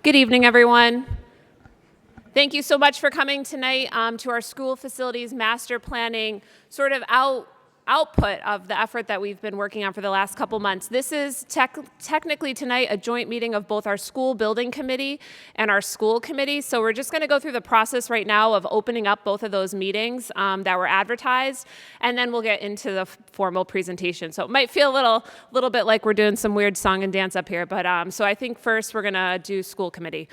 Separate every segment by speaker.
Speaker 1: Good evening, everyone. Thank you so much for coming tonight to our school facilities master planning sort of output of the effort that we've been working on for the last couple months. This is technically tonight a joint meeting of both our school building committee and our school committee. So we're just going to go through the process right now of opening up both of those meetings that were advertised, and then we'll get into the formal presentation. So it might feel a little bit like we're doing some weird song and dance up here, but so I think first we're going to do school committee.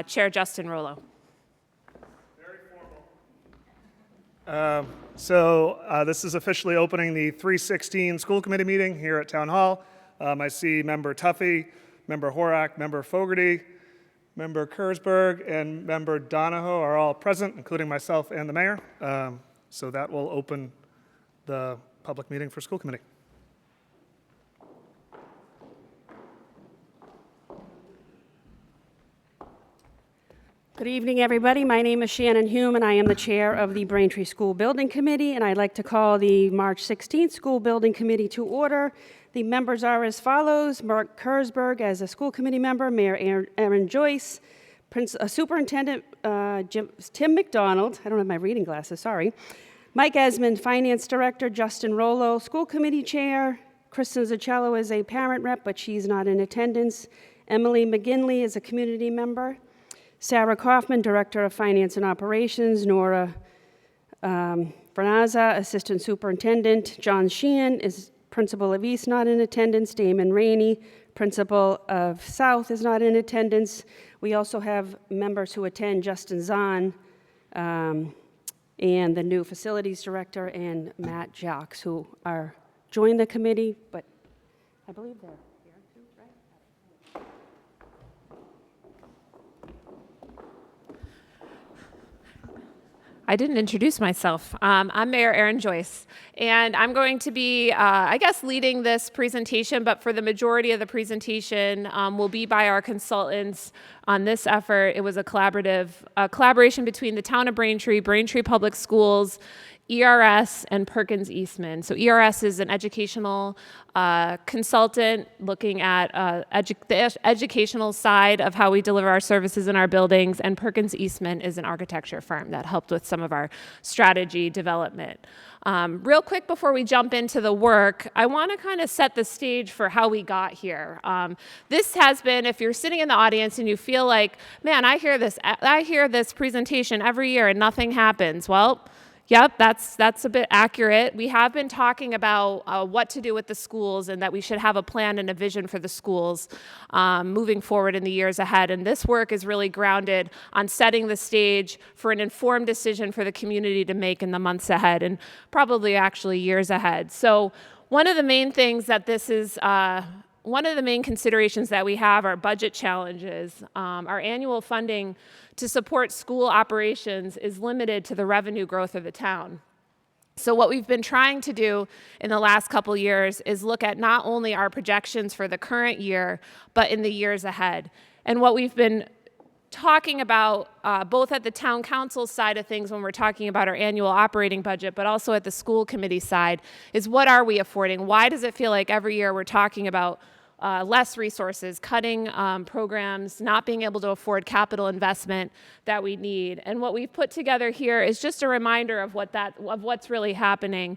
Speaker 1: Chair Justin Rollo.
Speaker 2: This is officially opening the 316 school committee meeting here at Town Hall. I see Member Tuffy, Member Horak, Member Fogarty, Member Kurzberg, and Member Donahoe are all present, including myself and the mayor. So that will open the public meeting for school committee.
Speaker 3: Good evening, everybody. My name is Shannon Hume, and I am the chair of the Braintree School Building Committee, and I'd like to call the March 16th School Building Committee to order. The members are as follows: Mark Kurzberg as a school committee member, Mayor Aaron Joyce, Superintendent Tim McDonald, I don't have my reading glasses, sorry, Mike Esmond, Finance Director, Justin Rollo, School Committee Chair, Kristen Zaccello is a parent rep, but she's not in attendance, Emily McGinley is a community member, Sarah Kaufman, Director of Finance and Operations, Nora Bernaza, Assistant Superintendent, John Sheehan is Principal of East, not in attendance, Damon Rainey, Principal of South is not in attendance. We also have members who attend, Justin Zahn, and the new Facilities Director, and Matt Jacques, who are joined the committee, but I believe they're here too, right?
Speaker 1: I didn't introduce myself. I'm Mayor Aaron Joyce, and I'm going to be, leading this presentation, but for the majority of the presentation will be by our consultants on this effort. It was a collaboration between the town of Braintree, Braintree Public Schools, ERS, and Perkins Eastman. So ERS is an educational consultant looking at the educational side of how we deliver our services in our buildings, and Perkins Eastman is an architecture firm that helped with some of our strategy development. Real quick before we jump into the work, I want to kind of set the stage for how we got here. This has been, if you're sitting in the audience and you feel like, man, I hear this presentation every year and nothing happens. Well, yep, that's a bit accurate. We have been talking about what to do with the schools and that we should have a plan and a vision for the schools moving forward in the years ahead. And this work is really grounded on setting the stage for an informed decision for the community to make in the months ahead and probably actually years ahead. So one of the main things that this is, one of the main considerations that we have are budget challenges. Our annual funding to support school operations is limited to the revenue growth of the town. So what we've been trying to do in the last couple years is look at not only our projections for the current year, but in the years ahead. And what we've been talking about both at the town council side of things when we're talking about our annual operating budget, but also at the school committee side, is what are we affording? Why does it feel like every year we're talking about less resources, cutting programs, not being able to afford capital investment that we need? And what we've put together here is just a reminder of what's really happening.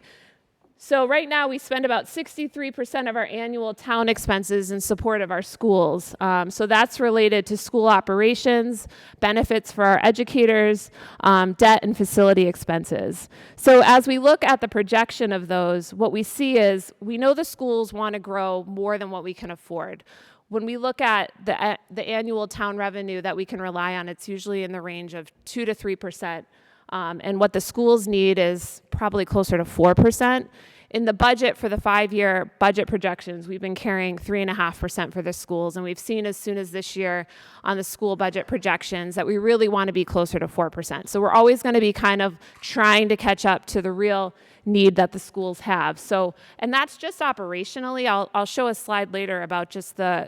Speaker 1: So right now we spend about 63% of our annual town expenses in support of our schools. So that's related to school operations, benefits for our educators, debt and facility expenses. So as we look at the projection of those, what we see is we know the schools want to grow more than what we can afford. When we look at the annual town revenue that we can rely on, it's usually in the range of 2 to 3%. And what the schools need is probably closer to 4%. In the budget for the 5-year budget projections, we've been carrying 3.5% for the schools, and we've seen as soon as this year on the school budget projections that we really want to be closer to 4%. So we're always going to be kind of trying to catch up to the real need that the schools have. So, and that's just operationally. I'll show a slide later about just the,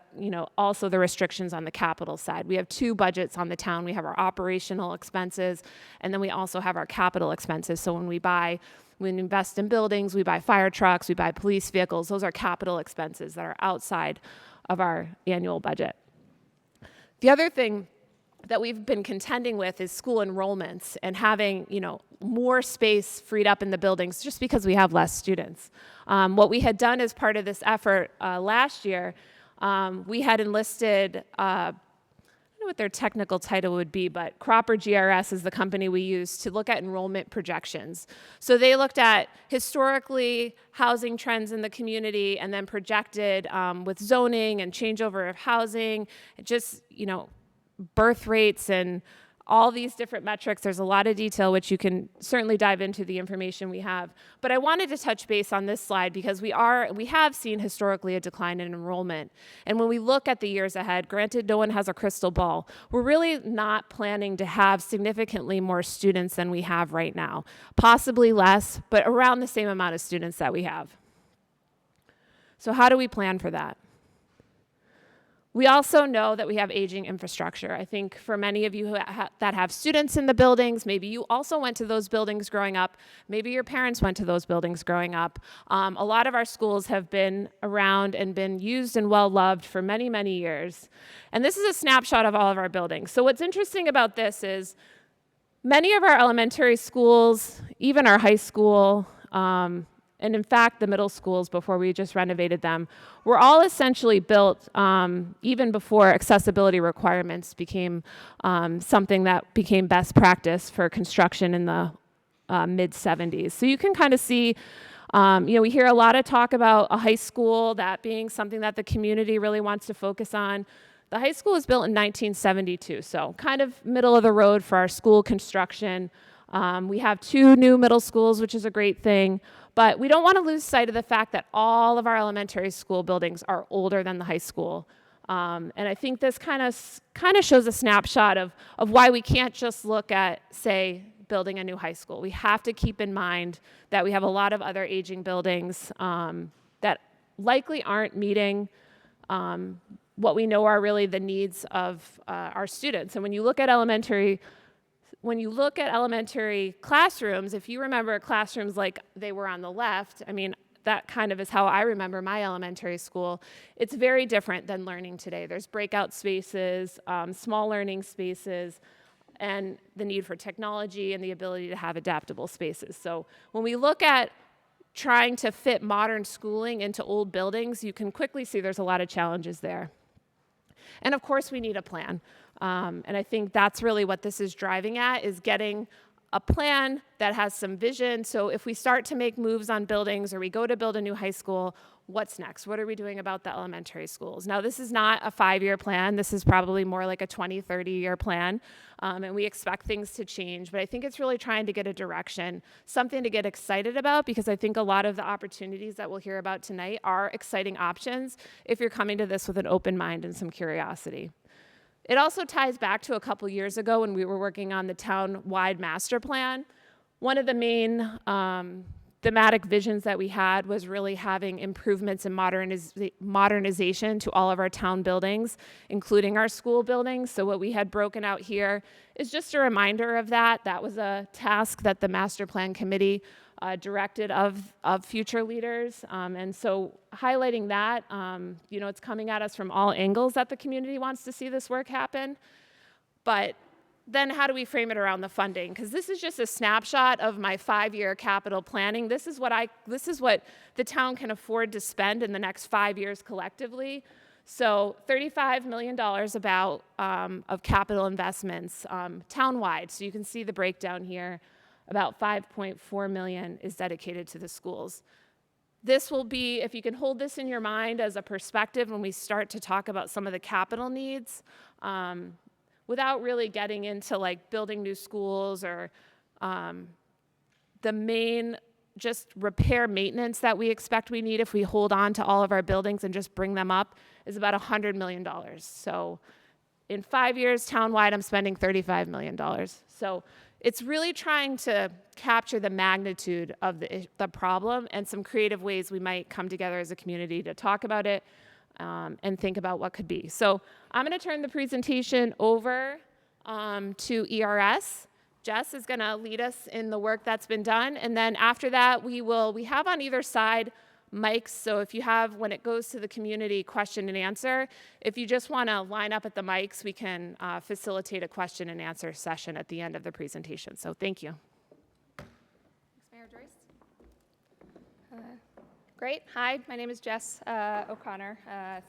Speaker 1: also the restrictions on the capital side. We have 2 budgets on the town. We have our operational expenses, and then we also have our capital expenses. So when we invest in buildings, we buy fire trucks, we buy police vehicles. Those are capital expenses that are outside of our annual budget. The other thing that we've been contending with is school enrollments and having, more space freed up in the buildings just because we have less students. What we had done as part of this effort last year, we had enlisted, I don't know what their technical title would be, but Cropper GRS is the company we use to look at enrollment projections. So they looked at historically housing trends in the community and then projected with zoning and changeover of housing, just, birth rates and all these different metrics. There's a lot of detail, which you can certainly dive into the information we have. But I wanted to touch base on this slide because we have seen historically a decline in enrollment. And when we look at the years ahead, granted, no one has a crystal ball, we're really not planning to have significantly more students than we have right now. Possibly less, but around the same amount of students that we have. So how do we plan for that? We also know that we have aging infrastructure. I think for many of you that have students in the buildings, maybe you also went to those buildings growing up, maybe your parents went to those buildings growing up. A lot of our schools have been around and been used and well-loved for many, many years. And this is a snapshot of all of our buildings. So what's interesting about this is many of our elementary schools, even our high school, and in fact, the middle schools, before we just renovated them, were all essentially built even before accessibility requirements became something that became best practice for construction in the mid-70s. So you can kind of see, we hear a lot of talk about a high school, that being something that the community really wants to focus on. The high school was built in 1972, so kind of middle of the road for our school construction. We have 2 new middle schools, which is a great thing. But we don't want to lose sight of the fact that all of our elementary school buildings are older than the high school. And I think this kind of shows a snapshot of why we can't just look at, say, building a new high school. We have to keep in mind that we have a lot of other aging buildings that likely aren't meeting what we know are really the needs of our students. And when you look at elementary classrooms, if you remember classrooms like they were on the left, I mean, that kind of is how I remember my elementary school. It's very different than learning today. There's breakout spaces, small learning spaces, and the need for technology and the ability to have adaptable spaces. So when we look at trying to fit modern schooling into old buildings, you can quickly see there's a lot of challenges there. And of course, we need a plan. And I think that's really what this is driving at, is getting a plan that has some vision. So if we start to make moves on buildings or we go to build a new high school, what's next? What are we doing about the elementary schools? Now, this is not a 5-year plan. This is probably more like a 20, 30-year plan. And we expect things to change. But I think it's really trying to get a direction, something to get excited about, because I think a lot of the opportunities that we'll hear about tonight are exciting options if you're coming to this with an open mind and some curiosity. It also ties back to a couple years ago when we were working on the town-wide master plan. One of the main thematic visions that we had was really having improvements in modernization to all of our town buildings, including our school buildings. So what we had broken out here is just a reminder of that. That was a task that the master plan committee directed of future leaders. And so highlighting that, it's coming at us from all angles that the community wants to see this work happen. But then how do we frame it around the funding? Because this is just a snapshot of my 5-year capital planning. This is what the town can afford to spend in the next 5 years collectively. So $35 million about of capital investments town-wide. So you can see the breakdown here. About $5.4 million is dedicated to the schools. This will be, if you can hold this in your mind as a perspective when we start to talk about some of the capital needs, without really getting into like building new schools or the main just repair maintenance that we expect we need if we hold on to all of our buildings and just bring them up is about $100 million. So in 5 years, townwide, I'm spending $35 million. So it's really trying to capture the magnitude of the problem and some creative ways we might come together as a community to talk about it and think about what could be. So I'm going to turn the presentation over to ERS. Jess is going to lead us in the work that's been done. And then after that, we have on either side mics. So if you have, when it goes to the community question and answer, if you just want to line up at the mics, we can facilitate a question and answer session at the end of the presentation. So thank you.
Speaker 4: Thanks, Mayor Joyce. Great. Hi, my name is Jess O'Connor.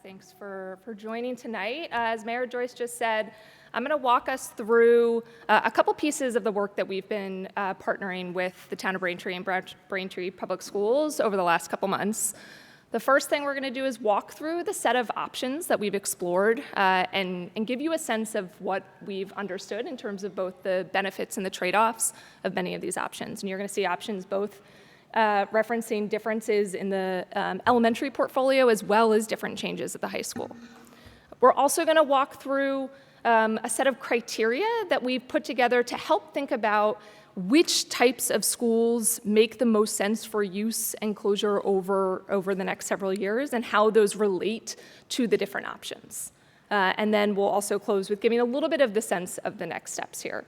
Speaker 4: Thanks for joining tonight. As Mayor Joyce just said, I'm going to walk us through a couple pieces of the work that we've been partnering with the town of Braintree and Braintree Public Schools over the last couple months. The first thing we're going to do is walk through the set of options that we've explored and give you a sense of what we've understood in terms of both the benefits and the trade-offs of many of these options. And you're going to see options both referencing differences in the elementary portfolio as well as different changes at the high school. We're also going to walk through a set of criteria that we've put together to help think about which types of schools make the most sense for use and closure over the next several years and how those relate to the different options. And then we'll also close with giving a little bit of the sense of the next steps here.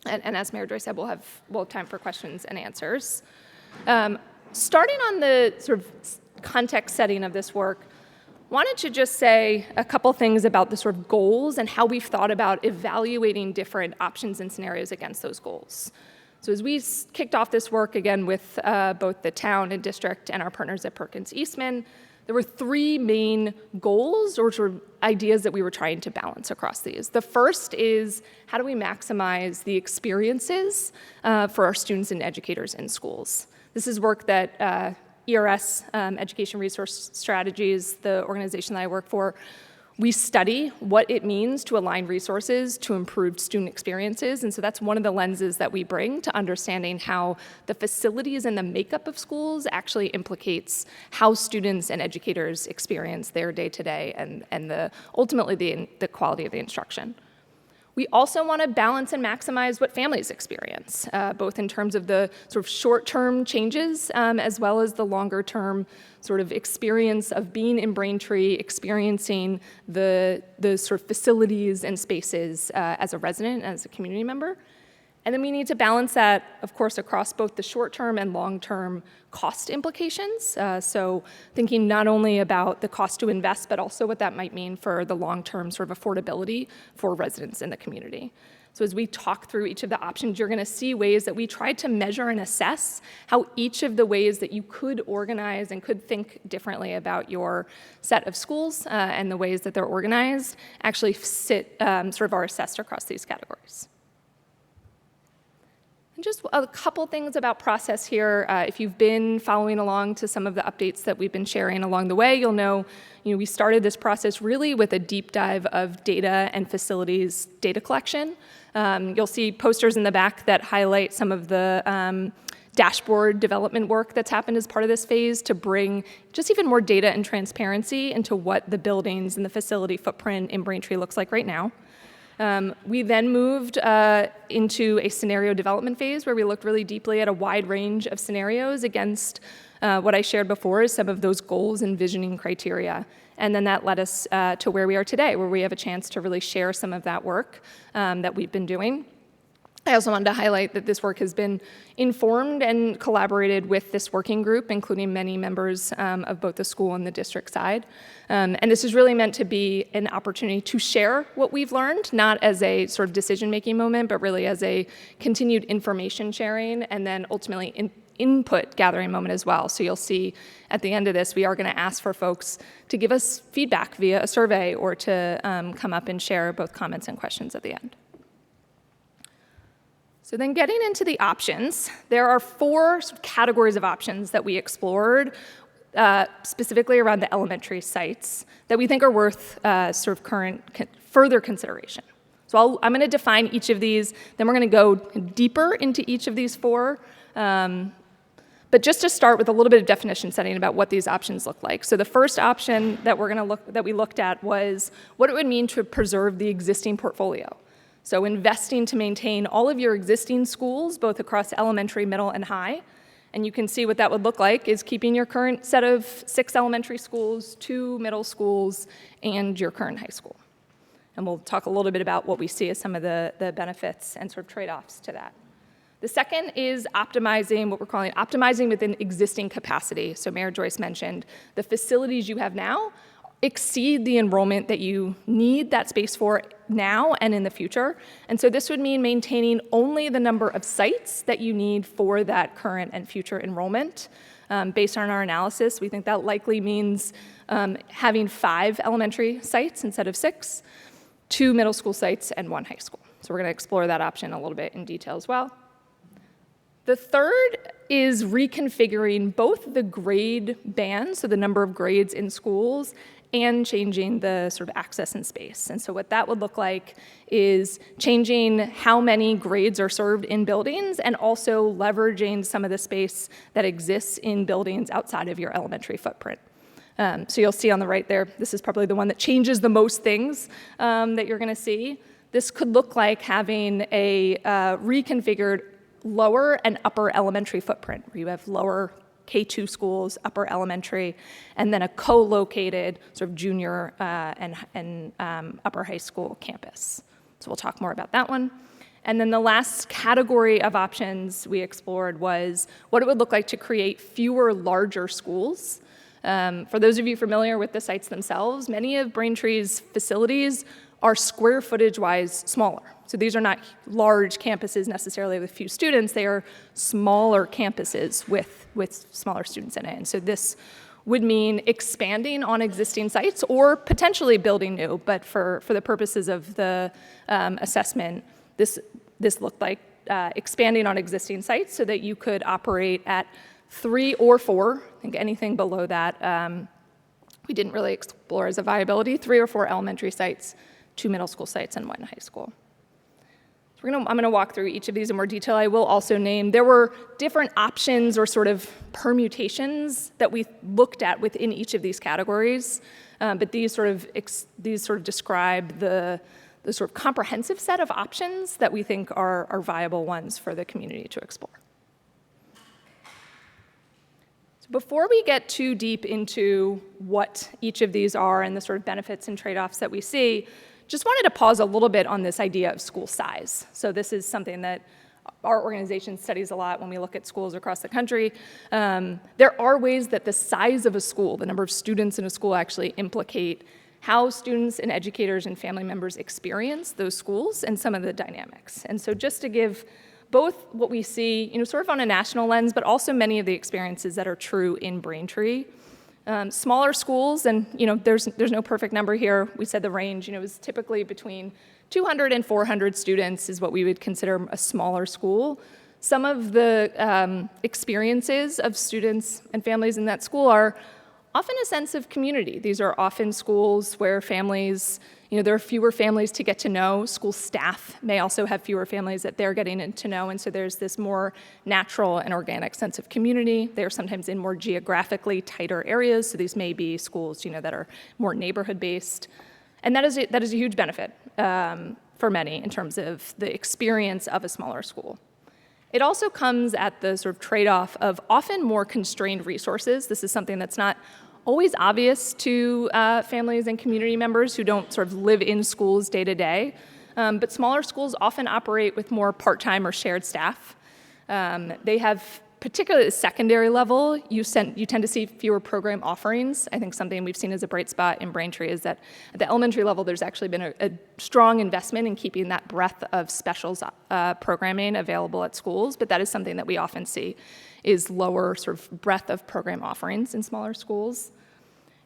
Speaker 4: And as Mayor Joyce said, we'll have time for questions and answers. Starting on the sort of context setting of this work, wanted to just say a couple things about the sort of goals and how we've thought about evaluating different options and scenarios against those goals. So as we kicked off this work, again, with both the town and district and our partners at Perkins Eastman, there were three main goals or sort of ideas that we were trying to balance across these. The first is, how do we maximize the experiences for our students and educators in schools? This is work that ERS, Education Resource Strategies, the organization that I work for, we study what it means to align resources to improve student experiences. And so that's one of the lenses that we bring to understanding how the facilities and the makeup of schools actually implicates how students and educators experience their day-to-day and ultimately the quality of the instruction. We also want to balance and maximize what families experience, both in terms of the sort of short-term changes as well as the longer-term sort of experience of being in Braintree, experiencing the sort of facilities and spaces as a resident, as a community member. And then we need to balance that, of course, across both the short-term and long-term cost implications. So thinking not only about the cost to invest, but also what that might mean for the long-term sort of affordability for residents in the community. So as we talk through each of the options, you're going to see ways that we tried to measure and assess how each of the ways that you could organize and could think differently about your set of schools and the ways that they're organized actually sit sort of are assessed across these categories. Just a couple things about process here. If you've been following along to some of the updates that we've been sharing along the way, you'll know, we started this process really with a deep dive of data and facilities data collection. You'll see posters in the back that highlight some of the dashboard development work that's happened as part of this phase to bring just even more data and transparency into what the buildings and the facility footprint in Braintree looks like right now. We then moved into a scenario development phase where we looked really deeply at a wide range of scenarios against what I shared before as some of those goals and visioning criteria. And then that led us to where we are today, where we have a chance to really share some of that work that we've been doing. I also wanted to highlight that this work has been informed and collaborated with this working group, including many members of both the school and the district side. And this is really meant to be an opportunity to share what we've learned, not as a sort of decision-making moment, but really as a continued information sharing and then ultimately input gathering moment as well. So you'll see at the end of this, we are going to ask for folks to give us feedback via a survey or to come up and share both comments and questions at the end. So then getting into the options, there are four categories of options that we explored specifically around the elementary sites that we think are worth sort of further consideration. So I'm going to define each of these, then we're going to go deeper into each of these four. But just to start with a little bit of definition setting about what these options look like. So the first option that we looked at was what it would mean to preserve the existing portfolio. So investing to maintain all of your existing schools, both across elementary, middle, and high. And you can see what that would look like is keeping your current set of 6 elementary schools, 2 middle schools, and your current high school. And we'll talk a little bit about what we see as some of the benefits and sort of trade-offs to that. The second is optimizing, what we're calling optimizing within existing capacity. So Mayor Joyce mentioned the facilities you have now exceed the enrollment that you need that space for now and in the future. And so this would mean maintaining only the number of sites that you need for that current and future enrollment. Based on our analysis, we think that likely means having 5 elementary sites instead of 6, 2 middle school sites, and 1 high school. So we're going to explore that option a little bit in detail as well. The third is reconfiguring both the grade band, so the number of grades in schools, and changing the sort of access and space. And so what that would look like is changing how many grades are served in buildings and also leveraging some of the space that exists in buildings outside of your elementary footprint. So you'll see on the right there, this is probably the one that changes the most things that you're gonna see. This could look like having a reconfigured lower and upper elementary footprint, where you have lower K-2 schools, upper elementary, and then a co-located sort of junior and upper high school campus. So we'll talk more about that one. And then the last category of options we explored was what it would look like to create fewer larger schools. For those of you familiar with the sites themselves, many of Braintree's facilities are square footage-wise smaller. So these are not large campuses necessarily with few students, they are smaller campuses with smaller students in it. And so this would mean expanding on existing sites or potentially building new, but for the purposes of the assessment, this looked like expanding on existing sites so that you could operate at 3 or 4, I think anything below that we didn't really explore as a viability, 3 or 4 elementary sites, 2 middle school sites, and 1 high school. So I'm going to walk through each of these in more detail. I will also name, there were different options or sort of permutations that we looked at within each of these categories, but these sort of describe the sort of comprehensive set of options that we think are viable ones for the community to explore. So before we get too deep into what each of these are and the sort of benefits and trade-offs that we see, just wanted to pause a little bit on this idea of school size. So this is something that our organization studies a lot when we look at schools across the country. There are ways that the size of a school, the number of students in a school, actually implicate how students and educators and family members experience those schools and some of the dynamics. And so just to give both what we see, sort of on a national lens, but also many of the experiences that are true in Braintree. Smaller schools, and there's no perfect number here. We said the range, is typically between 200 and 400 students is what we would consider a smaller school. Some of the experiences of students and families in that school are often a sense of community. These are often schools where families, there are fewer families to get to know. School staff may also have fewer families that they're getting to know, and so there's this more natural and organic sense of community. They're sometimes in more geographically tighter areas, so these may be schools, that are more neighborhood-based. And that is a huge benefit for many in terms of the experience of a smaller school. It also comes at the sort of trade-off of often more constrained resources. This is something that's not always obvious to families and community members who don't sort of live in schools day to day. But smaller schools often operate with more part-time or shared staff. They have, particularly at the secondary level, you tend to see fewer program offerings. I think something we've seen as a bright spot in Braintree is that at the elementary level, there's actually been a strong investment in keeping that breadth of specials programming available at schools, but that is something that we often see is lower sort of breadth of program offerings in smaller schools.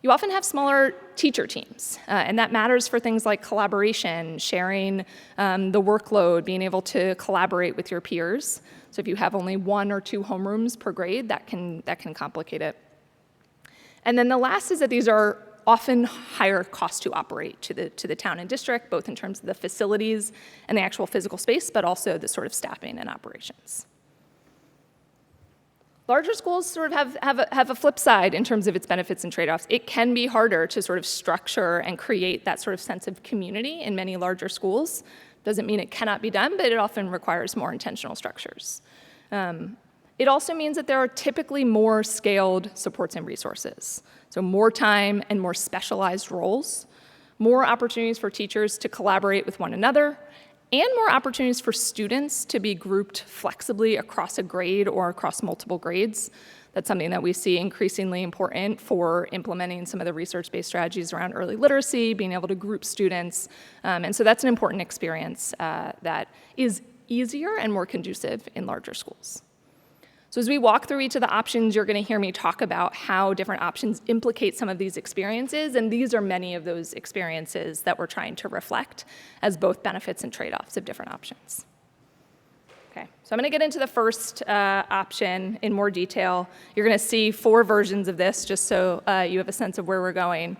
Speaker 4: You often have smaller teacher teams, and that matters for things like collaboration, sharing the workload, being able to collaborate with your peers. So if you have only 1 or 2 homerooms per grade, that can complicate it. And then the last is that these are often higher cost to operate to the town and district, both in terms of the facilities and the actual physical space, but also the sort of staffing and operations. Larger schools sort of have a flip side in terms of its benefits and trade-offs. It can be harder to sort of structure and create that sort of sense of community in many larger schools. Doesn't mean it cannot be done, but it often requires more intentional structures. It also means that there are typically more scaled supports and resources. So more time and more specialized roles, more opportunities for teachers to collaborate with one another, and more opportunities for students to be grouped flexibly across a grade or across multiple grades. That's something that we see increasingly important for implementing some of the research-based strategies around early literacy, being able to group students. And so that's an important experience that is easier and more conducive in larger schools. So as we walk through each of the options, you're going to hear me talk about how different options implicate some of these experiences, and these are many of those experiences that we're trying to reflect as both benefits and trade-offs of different options. Okay, so I'm going to get into the first option in more detail. You're going to see 4 versions of this, just so you have a sense of where we're going.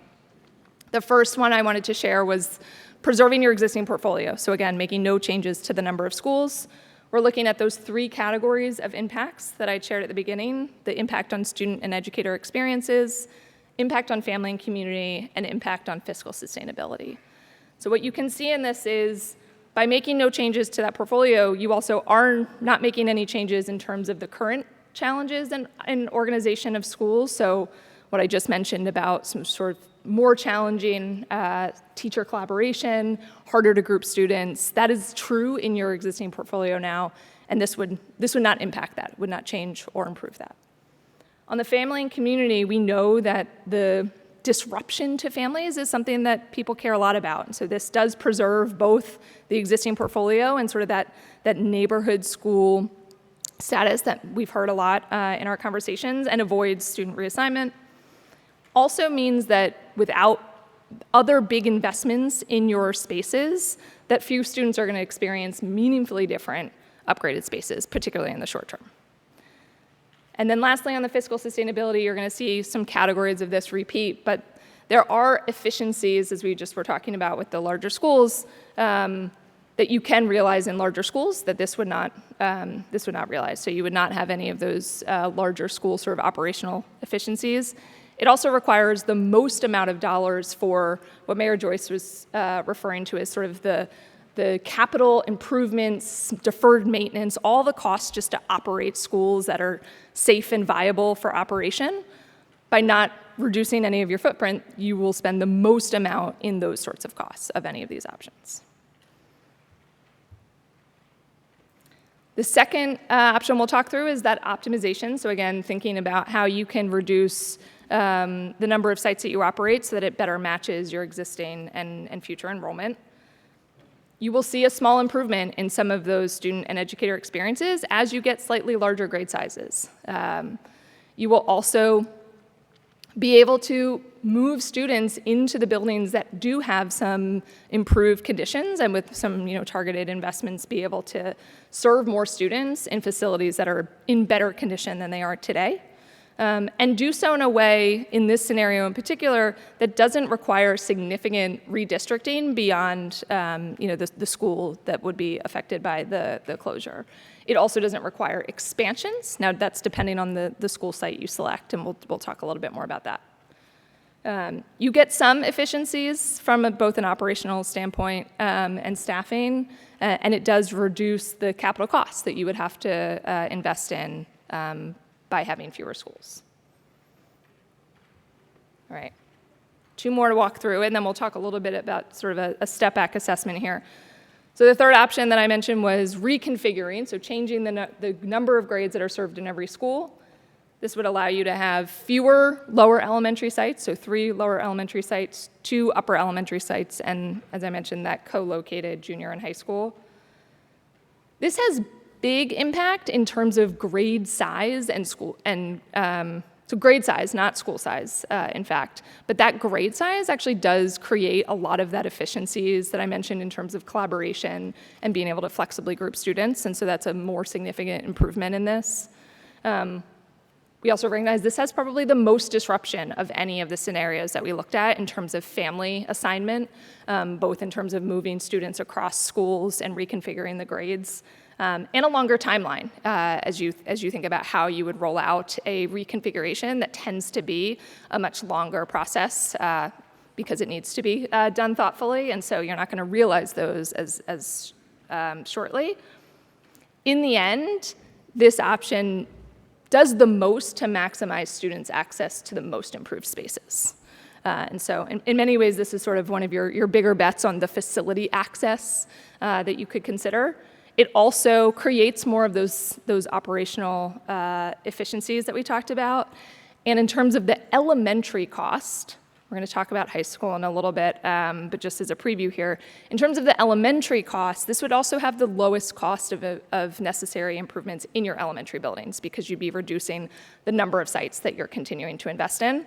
Speaker 4: The first one I wanted to share was preserving your existing portfolio. So again, making no changes to the number of schools. We're looking at those 3 categories of impacts that I shared at the beginning: the impact on student and educator experiences, impact on family and community, and impact on fiscal sustainability. So what you can see in this is, by making no changes to that portfolio, you also are not making any changes in terms of the current challenges and organization of schools. So what I just mentioned about some sort of more challenging teacher collaboration, harder to group students, that is true in your existing portfolio now, and this would not impact that, would not change or improve that. On the family and community, we know that the disruption to families is something that people care a lot about. And so this does preserve both the existing portfolio and sort of that neighborhood school status that we've heard a lot in our conversations, and avoids student reassignment. Also means that without other big investments in your spaces, that few students are going to experience meaningfully different upgraded spaces, particularly in the short term. And then lastly, on the fiscal sustainability, you're going to see some categories of this repeat, but there are efficiencies, as we just were talking about with the larger schools, that you can realize in larger schools that this would not realize. So you would not have any of those larger school sort of operational efficiencies. It also requires the most amount of dollars for what Mayor Joyce was referring to as sort of the capital improvements, deferred maintenance, all the costs just to operate schools that are safe and viable for operation. By not reducing any of your footprint, you will spend the most amount in those sorts of costs of any of these options. The second option we'll talk through is that optimization. So again, thinking about how you can reduce the number of sites that you operate so that it better matches your existing and future enrollment. You will see a small improvement in some of those student and educator experiences as you get slightly larger grade sizes. You will also be able to move students into the buildings that do have some improved conditions, and with some targeted investments be able to serve more students in facilities that are in better condition than they are today. And do so in a way, in this scenario in particular, that doesn't require significant redistricting beyond the school that would be affected by the closure. It also doesn't require expansions. Now, that's depending on the school site you select, and we'll talk a little bit more about that. You get some efficiencies from both an operational standpoint and staffing, and it does reduce the capital costs that you would have to invest in by having fewer schools. All right, 2 more to walk through, and then we'll talk a little bit about sort of a step-back assessment here. So the third option that I mentioned was reconfiguring, so changing the number of grades that are served in every school. This would allow you to have fewer lower elementary sites, so 3 lower elementary sites, 2 upper elementary sites, and as I mentioned, that co-located junior and high school. This has big impact in terms of grade size and school, and so grade size, not school size, in fact. But that grade size actually does create a lot of that efficiencies that I mentioned in terms of collaboration and being able to flexibly group students, and so that's a more significant improvement in this. We also recognize this has probably the most disruption of any of the scenarios that we looked at in terms of family assignment, both in terms of moving students across schools and reconfiguring the grades. And a longer timeline as you think about how you would roll out a reconfiguration that tends to be a much longer process because it needs to be done thoughtfully, and so you're not going to realize those as shortly. In the end, this option does the most to maximize students' access to the most improved spaces. And so in many ways, this is sort of one of your bigger bets on the facility access that you could consider. It also creates more of those operational efficiencies that we talked about. And in terms of the elementary cost, we're going to talk about high school in a little bit, but just as a preview here, in terms of the elementary cost, this would also have the lowest cost of necessary improvements in your elementary buildings because you'd be reducing the number of sites that you're continuing to invest in.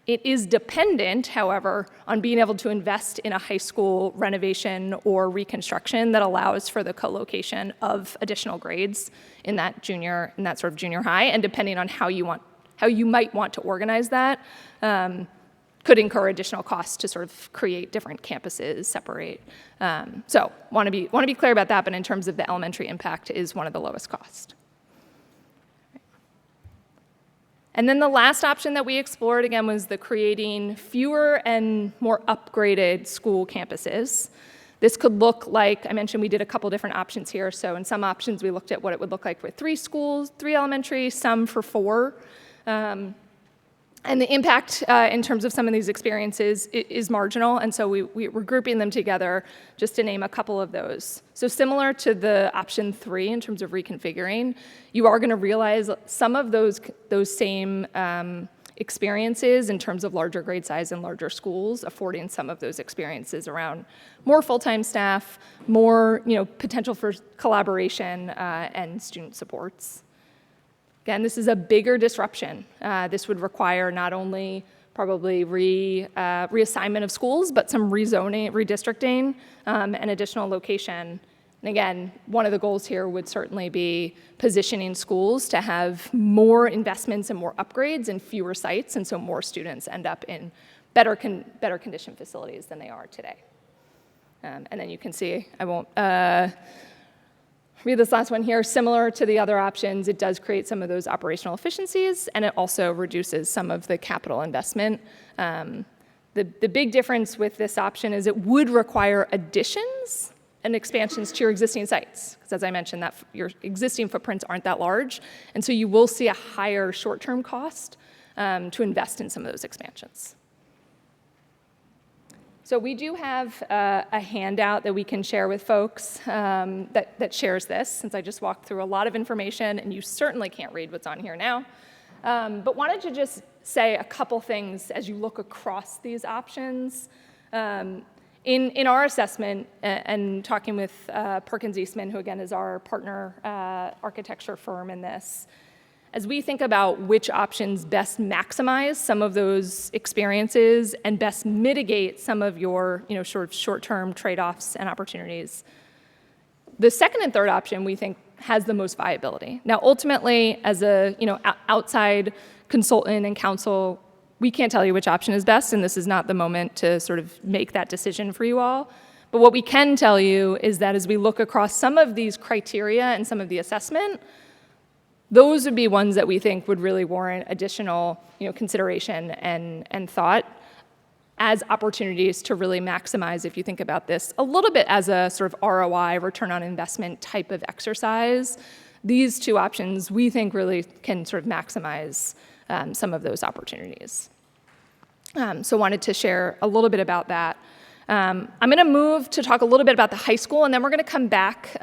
Speaker 4: It is dependent, however, on being able to invest in a high school renovation or reconstruction that allows for the co-location of additional grades in that sort of junior high, and depending on how you might want to organize that, could incur additional costs to sort of create different campuses, separate. So want to be clear about that, but in terms of the elementary impact is one of the lowest cost. And then the last option that we explored, again, was the creating fewer and more upgraded school campuses. This could look like, I mentioned we did a couple different options here. So in some options, we looked at what it would look like with 3 schools, 3 elementary, some for 4. And the impact in terms of some of these experiences is marginal, and so we're grouping them together just to name a couple of those. So similar to the option 3 in terms of reconfiguring, you are going to realize some of those same experiences in terms of larger grade size and larger schools, affording some of those experiences around more full-time staff, more potential for collaboration and student supports. Again, this is a bigger disruption. This would require not only probably reassignment of schools, but some rezoning, redistricting, and additional location. And again, one of the goals here would certainly be positioning schools to have more investments and more upgrades and fewer sites, and so more students end up in better conditioned facilities than they are today. And then you can see, I won't read this last one here. Similar to the other options, it does create some of those operational efficiencies, and it also reduces some of the capital investment. The big difference with this option is it would require additions and expansions to your existing sites, because as I mentioned, that your existing footprints aren't that large, and so you will see a higher short-term cost to invest in some of those expansions. So we do have a handout that we can share with folks that shares this, since I just walked through a lot of information, and you certainly can't read what's on here now. But wanted to just say a couple things as you look across these options. In our assessment, and talking with Perkins Eastman, who again is our partner architecture firm in this, as we think about which options best maximize some of those experiences and best mitigate some of your sort of short-term trade-offs and opportunities, the second and third option we think has the most viability. Now, ultimately, as a outside consultant and counsel, we can't tell you which option is best, and this is not the moment to sort of make that decision for you all. But what we can tell you is that as we look across some of these criteria and some of the assessment, those would be ones that we think would really warrant additional consideration and thought as opportunities to really maximize, if you think about this a little bit as a sort of ROI, return on investment type of exercise. These 2 options we think really can sort of maximize some of those opportunities. So wanted to share a little bit about that. I'm going to move to talk a little bit about the high school, and then we're going to come back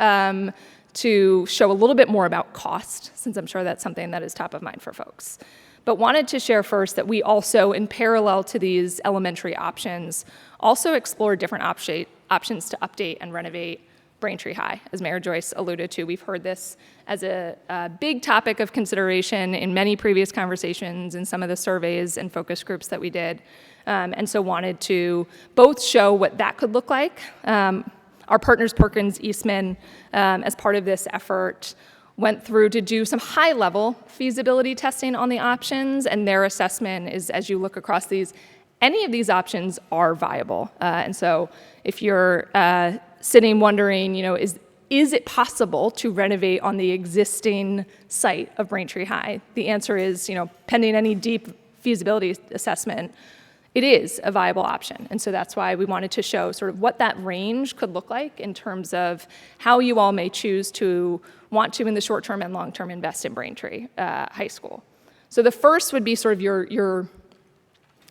Speaker 4: to show a little bit more about cost, since I'm sure that's something that is top of mind for folks. But wanted to share first that we also, in parallel to these elementary options, also explore different options to update and renovate Braintree High. As Mayor Joyce alluded to, we've heard this as a big topic of consideration in many previous conversations in some of the surveys and focus groups that we did. And so wanted to both show what that could look like. Our partners, Perkins Eastman, as part of this effort, went through to do some high-level feasibility testing on the options, and their assessment is, as you look across these, any of these options are viable. And so if you're sitting wondering, is it possible to renovate on the existing site of Braintree High? The answer is, pending any deep feasibility assessment, it is a viable option. And so that's why we wanted to show sort of what that range could look like in terms of how you all may choose to want to, in the short term and long term, invest in Braintree High School. So the first would be sort of your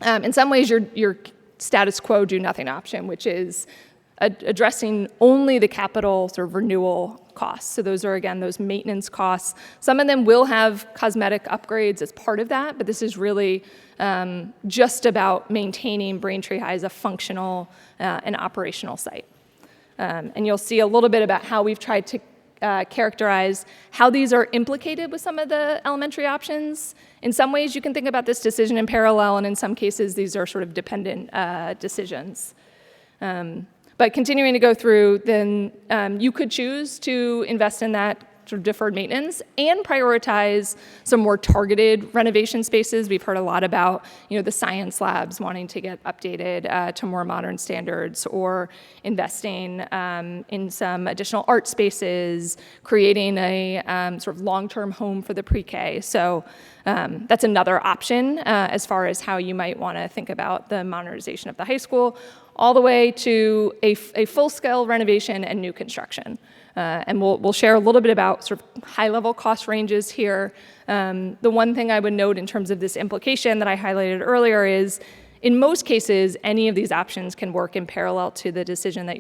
Speaker 4: In some ways, your status quo do nothing option, which is addressing only the capital sort of renewal costs. So those are, again, those maintenance costs. Some of them will have cosmetic upgrades as part of that, but this is really just about maintaining Braintree High as a functional and operational site. And you'll see a little bit about how we've tried to characterize how these are implicated with some of the elementary options. In some ways, you can think about this decision in parallel, and in some cases, these are sort of dependent decisions. But continuing to go through, then you could choose to invest in that sort of deferred maintenance and prioritize some more targeted renovation spaces. We've heard a lot about, the science labs wanting to get updated to more modern standards, or investing in some additional art spaces, creating a sort of long-term home for the pre-K. So that's another option as far as how you might want to think about the modernization of the high school, all the way to a full-scale renovation and new construction. And we'll share a little bit about sort of high-level cost ranges here. The one thing I would note in terms of this implication that I highlighted earlier is, in most cases, any of these options can work in parallel to the decision that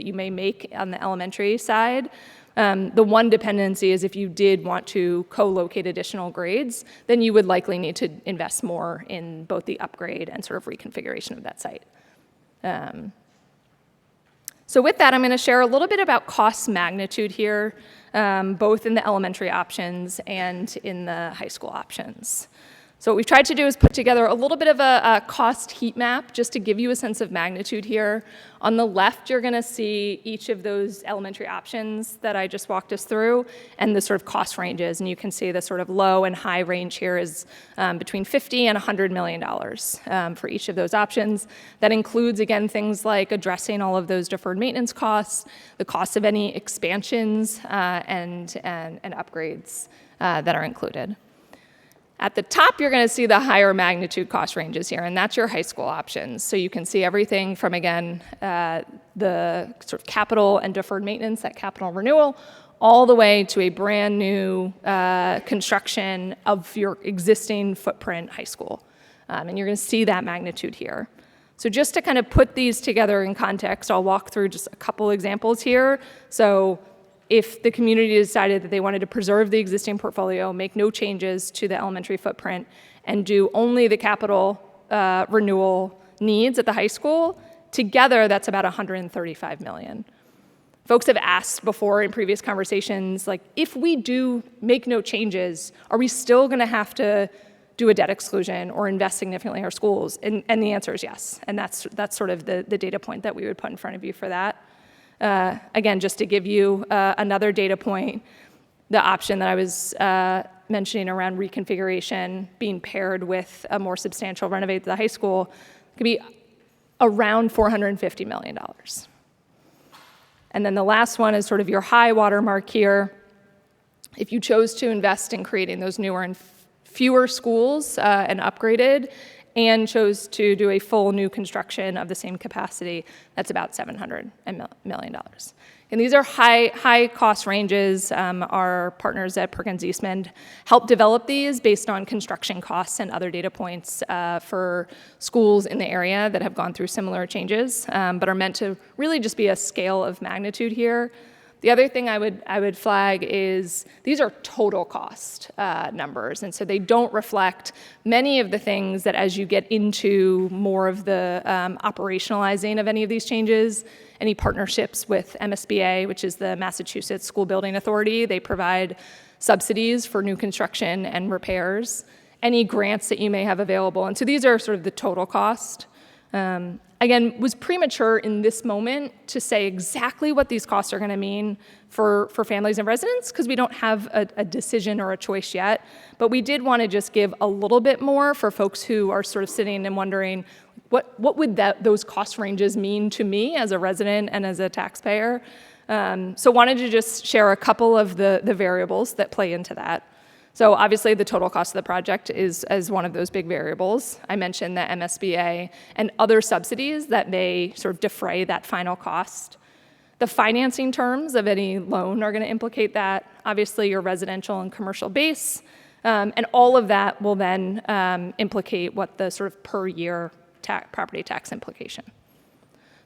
Speaker 4: you may make on the elementary side. The one dependency is if you did want to co-locate additional grades, then you would likely need to invest more in both the upgrade and sort of reconfiguration of that site. So with that, I'm going to share a little bit about cost magnitude here, both in the elementary options and in the high school options. So what we've tried to do is put together a little bit of a cost heat map just to give you a sense of magnitude here. On the left, you're going to see each of those elementary options that I just walked us through and the sort of cost ranges. And you can see the sort of low and high range here is between $50 and $100 million for each of those options. That includes, again, things like addressing all of those deferred maintenance costs, the cost of any expansions and upgrades that are included. At the top, you're going to see the higher magnitude cost ranges here, and that's your high school options. So you can see everything from, again, the sort of capital and deferred maintenance, that capital renewal, all the way to a brand new construction of your existing footprint high school. And you're going to see that magnitude here. So just to kind of put these together in context, I'll walk through just a couple examples here. So if the community decided that they wanted to preserve the existing portfolio, make no changes to the elementary footprint, and do only the capital renewal needs at the high school, together that's about $135 million. Folks have asked before in previous conversations, like, if we do make no changes, are we still going to have to do a debt exclusion or invest significantly in our schools? And the answer is yes, and that's sort of the data point that we would put in front of you for that. Again, just to give you another data point, the option that I was mentioning around reconfiguration being paired with a more substantial renovate to the high school could be around $450 million. And then the last one is sort of your high watermark here. If you chose to invest in creating those newer and fewer schools and upgraded, and chose to do a full new construction of the same capacity, that's about $700 million. And these are high cost ranges. Our partners at Perkins Eastman helped develop these based on construction costs and other data points for schools in the area that have gone through similar changes, but are meant to really just be a scale of magnitude here. The other thing I would flag is these are total cost numbers, and so they don't reflect many of the things that, as you get into more of the operationalizing of any of these changes, any partnerships with MSBA, which is the Massachusetts School Building Authority. They provide subsidies for new construction and repairs, any grants that you may have available. And so these are sort of the total cost. Again, was premature in this moment to say exactly what these costs are going to mean for families and residents, because we don't have a decision or a choice yet. But we did want to just give a little bit more for folks who are sort of sitting and wondering, what would those cost ranges mean to me as a resident and as a taxpayer? So wanted to just share a couple of the variables that play into that. So obviously the total cost of the project is as one of those big variables. I mentioned the MSBA and other subsidies that may sort of defray that final cost. The financing terms of any loan are going to implicate that. Obviously your residential and commercial base, And all of that will then implicate what the sort of per year property tax implication.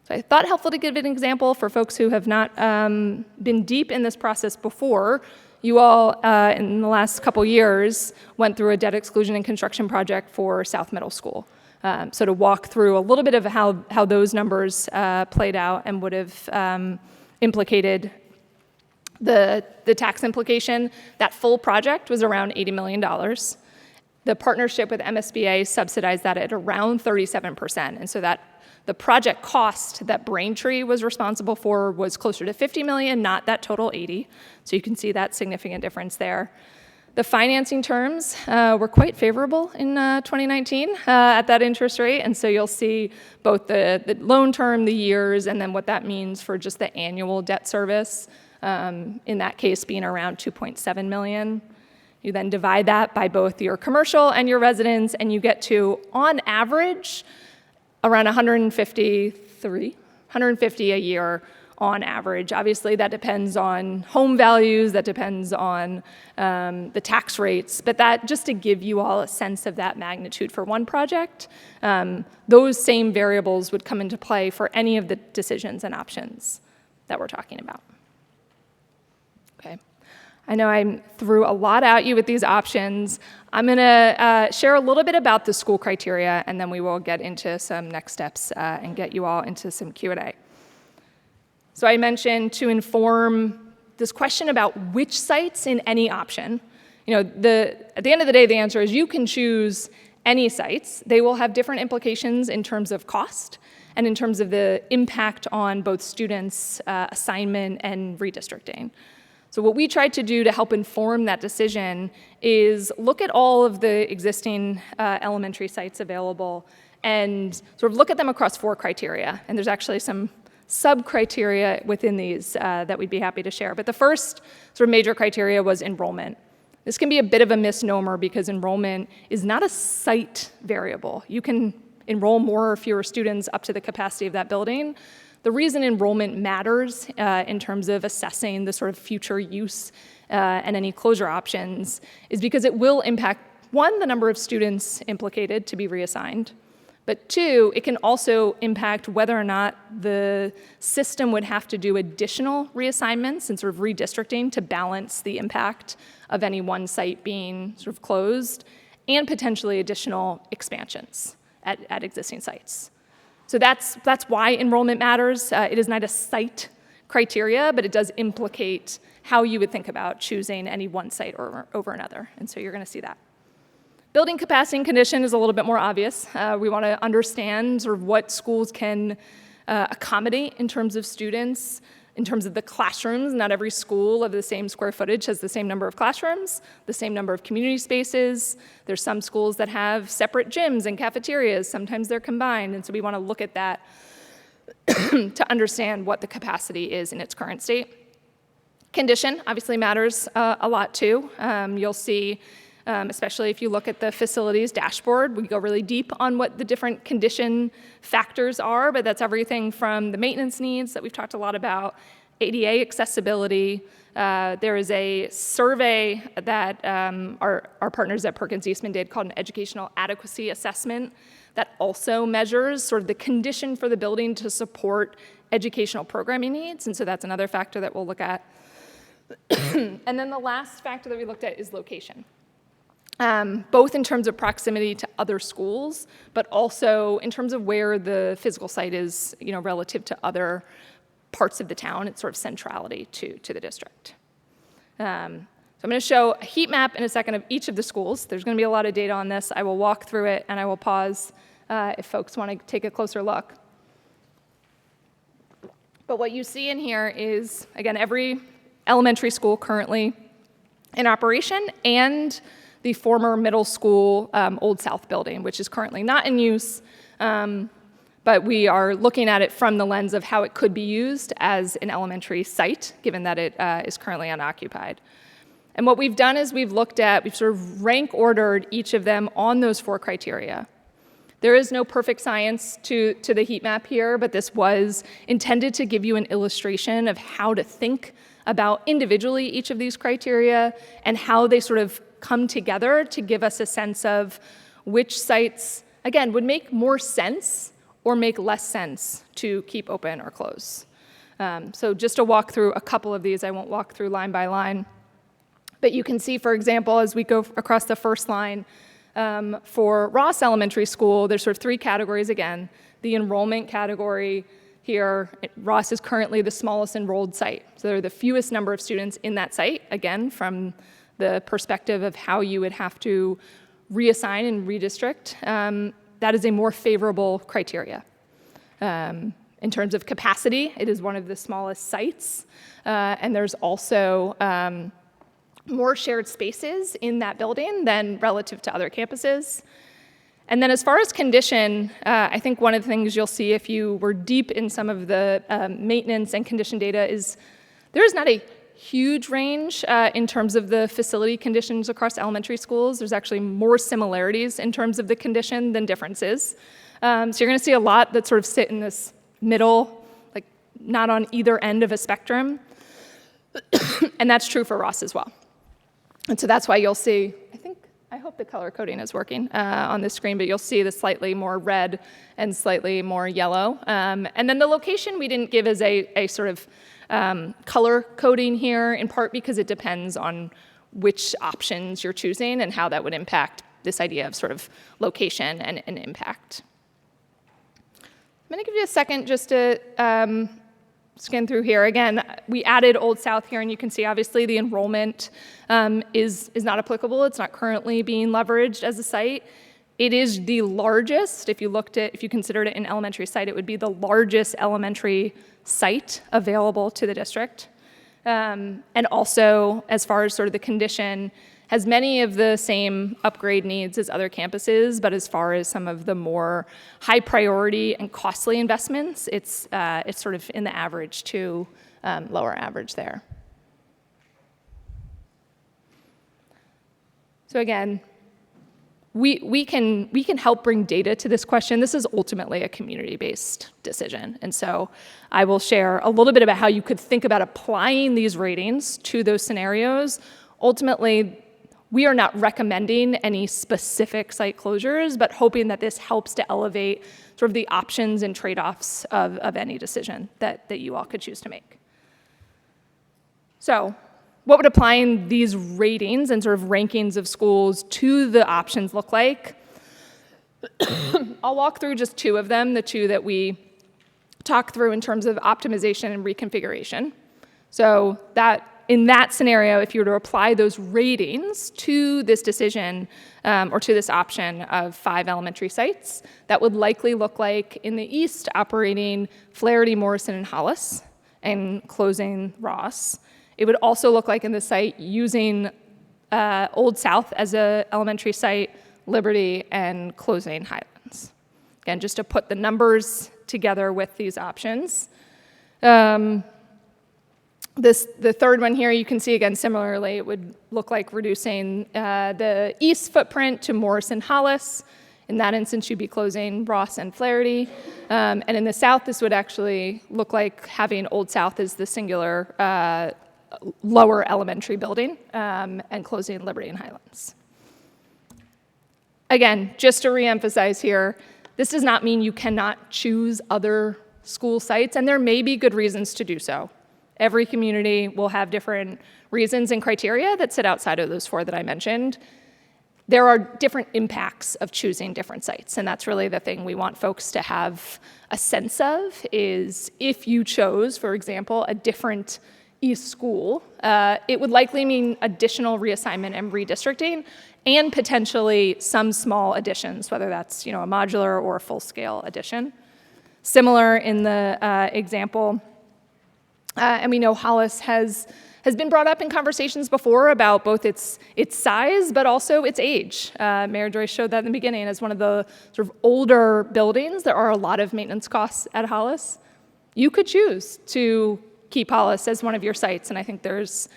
Speaker 4: So I thought helpful to give an example for folks who have not been deep in this process before. You all, in the last couple years, went through a debt exclusion and construction project for South Middle School. So to walk through a little bit of how those numbers played out and would have implicated the tax implication, that full project was around $80 million. The partnership with MSBA subsidized that at around 37%. And so that the project cost that Braintree was responsible for was closer to 50 million, not that total 80. So you can see that significant difference there. The financing terms were quite favorable in 2019 at that interest rate. And so you'll see both the loan term, the years, and then what that means for just the annual debt service, in that case being around 2.7 million. You then divide that by both your commercial and your residence, and you get to, on average, around 150 a year on average. Obviously, that depends on home values, that depends on the tax rates, but that just to give you all a sense of that magnitude for one project, those same variables would come into play for any of the decisions and options that we're talking about. Okay. I know I threw a lot at you with these options. I'm going to share a little bit about the school criteria, and then we will get into some next steps and get you all into some Q&A. So I mentioned to inform this question about which sites in any option. At the end of the day, the answer is you can choose any sites. They will have different implications in terms of cost and in terms of the impact on both students' assignment and redistricting. So what we tried to do to help inform that decision is look at all of the existing elementary sites available and sort of look at them across 4 criteria. And there's actually some sub-criteria within these that we'd be happy to share. But the first sort of major criteria was enrollment. This can be a bit of a misnomer because enrollment is not a site variable. You can enroll more or fewer students up to the capacity of that building. The reason enrollment matters in terms of assessing the sort of future use and any closure options is because it will impact, 1, the number of students implicated to be reassigned, but 2, it can also impact whether or not the system would have to do additional reassignments and sort of redistricting to balance the impact of any one site being sort of closed and potentially additional expansions at existing sites. So that's why enrollment matters. It is not a site criteria, but it does implicate how you would think about choosing any one site over another. And so you're going to see that. Building capacity and condition is a little bit more obvious. We want to understand sort of what schools can accommodate in terms of students, in terms of the classrooms. Not every school of the same square footage has the same number of classrooms, the same number of community spaces. There's some schools that have separate gyms and cafeterias. Sometimes they're combined. And so we want to look at that to understand what the capacity is in its current state. Condition obviously matters a lot too. You'll see, especially if you look at the facilities dashboard, we go really deep on what the different condition factors are, but that's everything from the maintenance needs that we've talked a lot about, ADA accessibility. There is a survey that our partners at Perkins Eastman did called an educational adequacy assessment that also measures sort of the condition for the building to support educational programming needs, and so that's another factor that we'll look at. And then the last factor that we looked at is location. Both in terms of proximity to other schools, but also in terms of where the physical site is, relative to other parts of the town, its sort of centrality to the district. So I'm going to show a heat map in a second of each of the schools. There's going to be a lot of data on this. I will walk through it, and I will pause if folks want to take a closer look. But what you see in here is, again, every elementary school currently in operation and the former middle school Old South building, which is currently not in use, but we are looking at it from the lens of how it could be used as an elementary site, given that it is currently unoccupied. And what we've done is we've sort of rank ordered each of them on those 4 criteria. There is no perfect science to the heat map here, but this was intended to give you an illustration of how to think about individually each of these criteria and how they sort of come together to give us a sense of which sites, again, would make more sense or make less sense to keep open or close. So just to walk through a couple of these, I won't walk through line by line. But you can see, for example, as we go across the first line, for Ross Elementary School, there's sort of three categories again. The enrollment category here, Ross is currently the smallest enrolled site. So there are the fewest number of students in that site, again, from the perspective of how you would have to reassign and redistrict. That is a more favorable criteria. In terms of capacity, it is one of the smallest sites, and there's also more shared spaces in that building than relative to other campuses. And then as far as condition, I think one of the things you'll see if you were deep in some of the maintenance and condition data is there is not a huge range in terms of the facility conditions across elementary schools. There's actually more similarities in terms of the condition than differences. So you're gonna see a lot that sort of sit in this middle, like not on either end of a spectrum. And that's true for Ross as well. And so that's why you'll see, I hope the color coding is working on this screen, but you'll see the slightly more red and slightly more yellow. And then the location we didn't give as a sort of color coding here, in part because it depends on which options you're choosing and how that would impact this idea of sort of location and impact. I'm going to give you a second just to scan through here. Again, we added Old South here, and you can see obviously the enrollment is not applicable. It's not currently being leveraged as a site. It is the largest, if you considered it an elementary site, it would be the largest elementary site available to the district. And also, as far as sort of the condition, has many of the same upgrade needs as other campuses, but as far as some of the more high priority and costly investments, it's sort of in the average to lower average there. So again, we can help bring data to this question. This is ultimately a community-based decision. And so I will share a little bit about how you could think about applying these ratings to those scenarios. Ultimately, we are not recommending any specific site closures, but hoping that this helps to elevate sort of the options and trade-offs of any decision that you all could choose to make. So what would applying these ratings and sort of rankings of schools to the options look like? I'll walk through just two of them, the two that we talk through in terms of optimization and reconfiguration. So that in that scenario, if you were to apply those ratings to this decision or to this option of 5 elementary sites, that would likely look like in the east operating Flaherty, Morrison, and Hollis and closing Ross. It would also look like in the site using Old South as an elementary site, Liberty, and closing Highlands. Again, just to put the numbers together with these options. The third one here, you can see again, similarly, it would look like reducing the east footprint to Morrison Hollis. In that instance, you'd be closing Ross and Flaherty. And in the south, this would actually look like having Old South as the singular lower elementary building and closing Liberty and Highlands. Again, just to reemphasize here, this does not mean you cannot choose other school sites, and there may be good reasons to do so. Every community will have different reasons and criteria that sit outside of those 4 that I mentioned. There are different impacts of choosing different sites, and that's really the thing we want folks to have a sense of, is if you chose, for example, a different East school, it would likely mean additional reassignment and redistricting, and potentially some small additions, whether that's a modular or a full-scale addition. Similar in the example, and we know Hollis has been brought up in conversations before about both its size, but also its age. Mayor Joyce showed that in the beginning as one of the sort of older buildings. There are a lot of maintenance costs at Hollis. You could choose to keep Hollis as one of your sites, and I think there's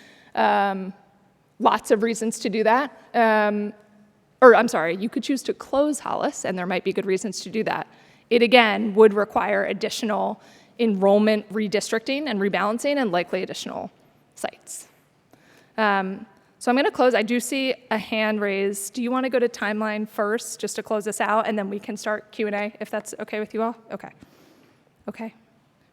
Speaker 4: lots of reasons to do that. You could choose to close Hollis, and there might be good reasons to do that. It, again, would require additional enrollment redistricting and rebalancing and likely additional sites. So I'm going to close. I do see a hand raised. Do you want to go to timeline first, just to close this out, and then we can start Q&A, if that's okay with you all? Okay. Okay.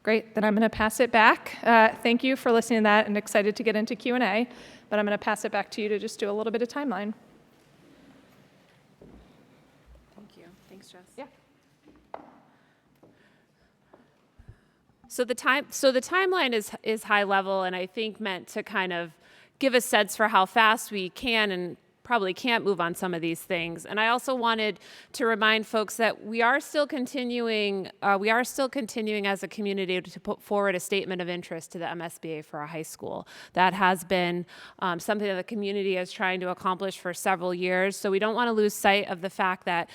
Speaker 4: Great. Then I'm going to pass it back. Thank you for listening to that, and excited to get into Q&A. But I'm going to pass it back to you to just do a little bit of timeline.
Speaker 1: Thank you. Thanks, Jess.
Speaker 4: Yeah.
Speaker 1: So the timeline is high level, and I think meant to kind of give a sense for how fast we can and probably can't move on some of these things. And I also wanted to remind folks that we are still continuing as a community to put forward a statement of interest to the MSBA for a high school. That has been something that the community is trying to accomplish for several years. So we don't want to lose sight of the fact that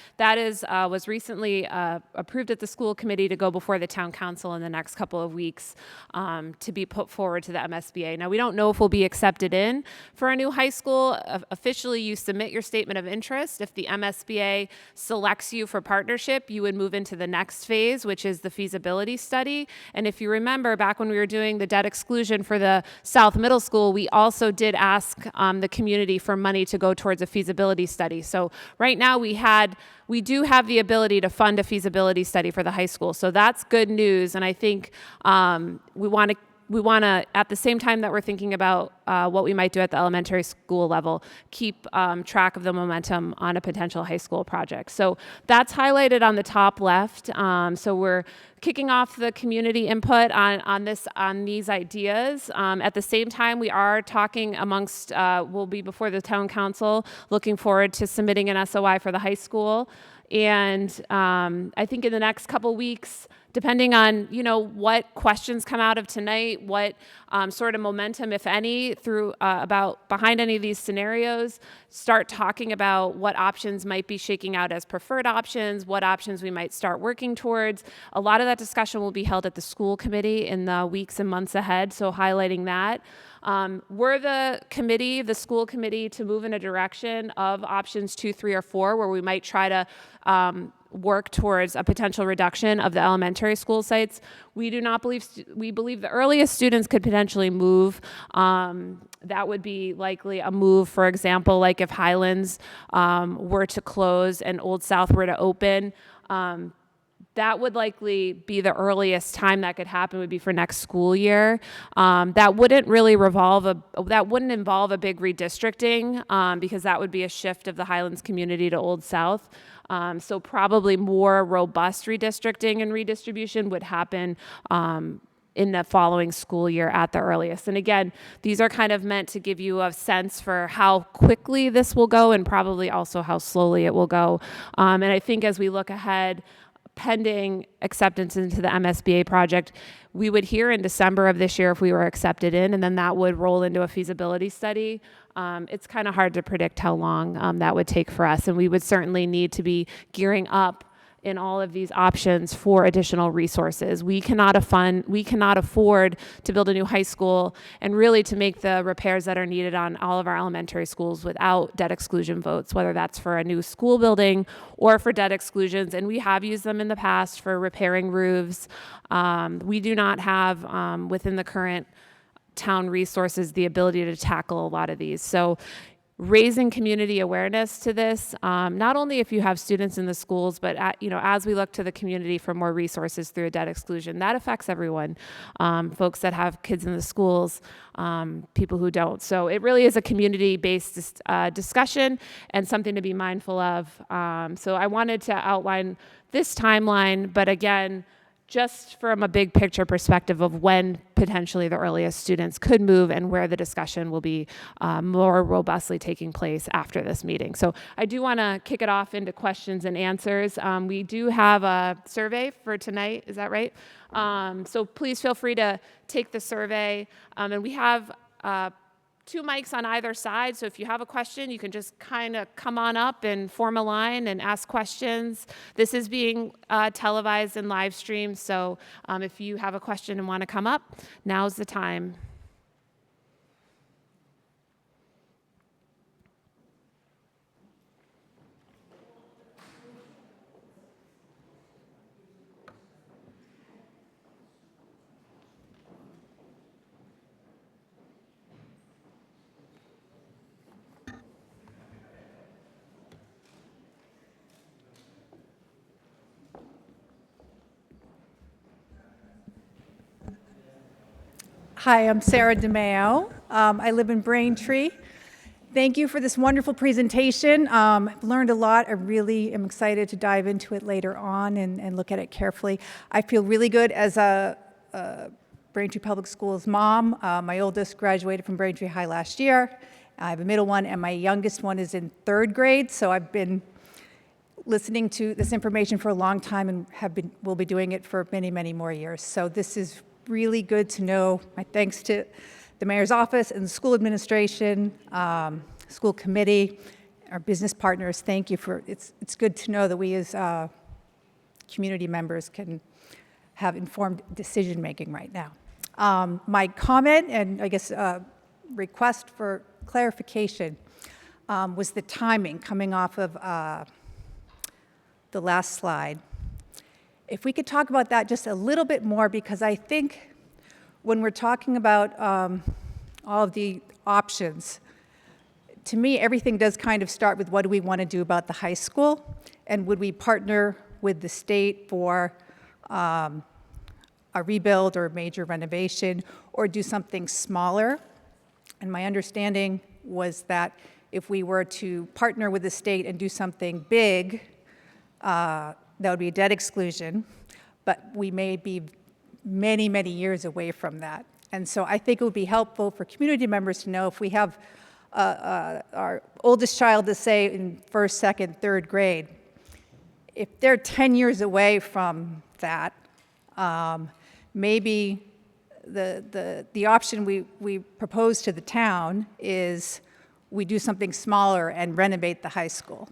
Speaker 1: was recently approved at the school committee to go before the town council in the next couple of weeks to be put forward to the MSBA. Now, we don't know if we'll be accepted in for a new high school. Officially, you submit your statement of interest. If the MSBA selects you for partnership, you would move into the next phase, which is the feasibility study. And if you remember, back when we were doing the debt exclusion for the South Middle School, we also did ask the community for money to go towards a feasibility study. So right now we do have the ability to fund a feasibility study for the high school. So that's good news. And I think we want to, at the same time that we're thinking about what we might do at the elementary school level, keep track of the momentum on a potential high school project. So that's highlighted on the top left. So we're kicking off the community input on these ideas. At the same time, we are talking amongst, we'll be before the town council, looking forward to submitting an SOI for the high school. And I think in the next couple weeks, depending on what questions come out of tonight, what sort of momentum, if any, through about behind any of these scenarios, start talking about what options might be shaking out as preferred options, what options we might start working towards. A lot of that discussion will be held at the school committee in the weeks and months ahead, so highlighting that. We're the school committee, to move in a direction of options 2, 3, or 4, where we might try to work towards a potential reduction of the elementary school sites. We believe the earliest students could potentially move. That would be likely a move, for example, like if Highlands were to close and Old South were to open. That would likely be the earliest time that could happen, would be for next school year. That wouldn't involve a big redistricting because that would be a shift of the Highlands community to Old South. So probably more robust redistricting and redistribution would happen in the following school year at the earliest. And again, these are kind of meant to give you a sense for how quickly this will go and probably also how slowly it will go. And I think as we look ahead, pending acceptance into the MSBA project, we would hear in December of this year if we were accepted in, and then that would roll into a feasibility study. It's kind of hard to predict how long that would take for us, and we would certainly need to be gearing up in all of these options for additional resources. We cannot afford to build a new high school and really to make the repairs that are needed on all of our elementary schools without debt exclusion votes, whether that's for a new school building or for debt exclusions. And we have used them in the past for repairing roofs. We do not have, within the current town resources, the ability to tackle a lot of these. So raising community awareness to this, not only if you have students in the schools, but as we look to the community for more resources through a debt exclusion, that affects everyone, folks that have kids in the schools, people who don't. So it really is a community-based discussion and something to be mindful of. So I wanted to outline this timeline, but again, just from a big picture perspective of when potentially the earliest students could move and where the discussion will be more robustly taking place after this meeting. So I do want to kick it off into questions and answers. We do have a survey for tonight, is that right? So please feel free to take the survey. And we have 2 mics on either side, so if you have a question, you can just kind of come on up and form a line and ask questions. This is being televised and live streamed, so if you have a question and want to come up, now's the time.
Speaker 5: Hi, I'm Sarah DeMeo. I live in Braintree. Thank you for this wonderful presentation. I've learned a lot. I really am excited to dive into it later on and look at it carefully. I feel really good as a Braintree Public Schools mom. My oldest graduated from Braintree High last year. I have a middle one, and my youngest one is in 3rd grade, so I've been listening to this information for a long time and will be doing it for many, many more years. So this is really good to know. My thanks to the mayor's office and the school administration, school committee, our business partners. Thank you for, it's good to know that we as community members can have informed decision making right now. My comment and I guess request for clarification was the timing coming off of the last slide. If we could talk about that just a little bit more, because I think when we're talking about all of the options, to me, everything does kind of start with what do we want to do about the high school, and would we partner with the state for a rebuild or a major renovation, or do something smaller. And my understanding was that if we were to partner with the state and do something big, that would be a debt exclusion, but we may be many, many years away from that. And so I think it would be helpful for community members to know if we have our oldest child, to say in 1st, 2nd, 3rd grade, if they're 10 years away from that, maybe the option we propose to the town is we do something smaller and renovate the high school.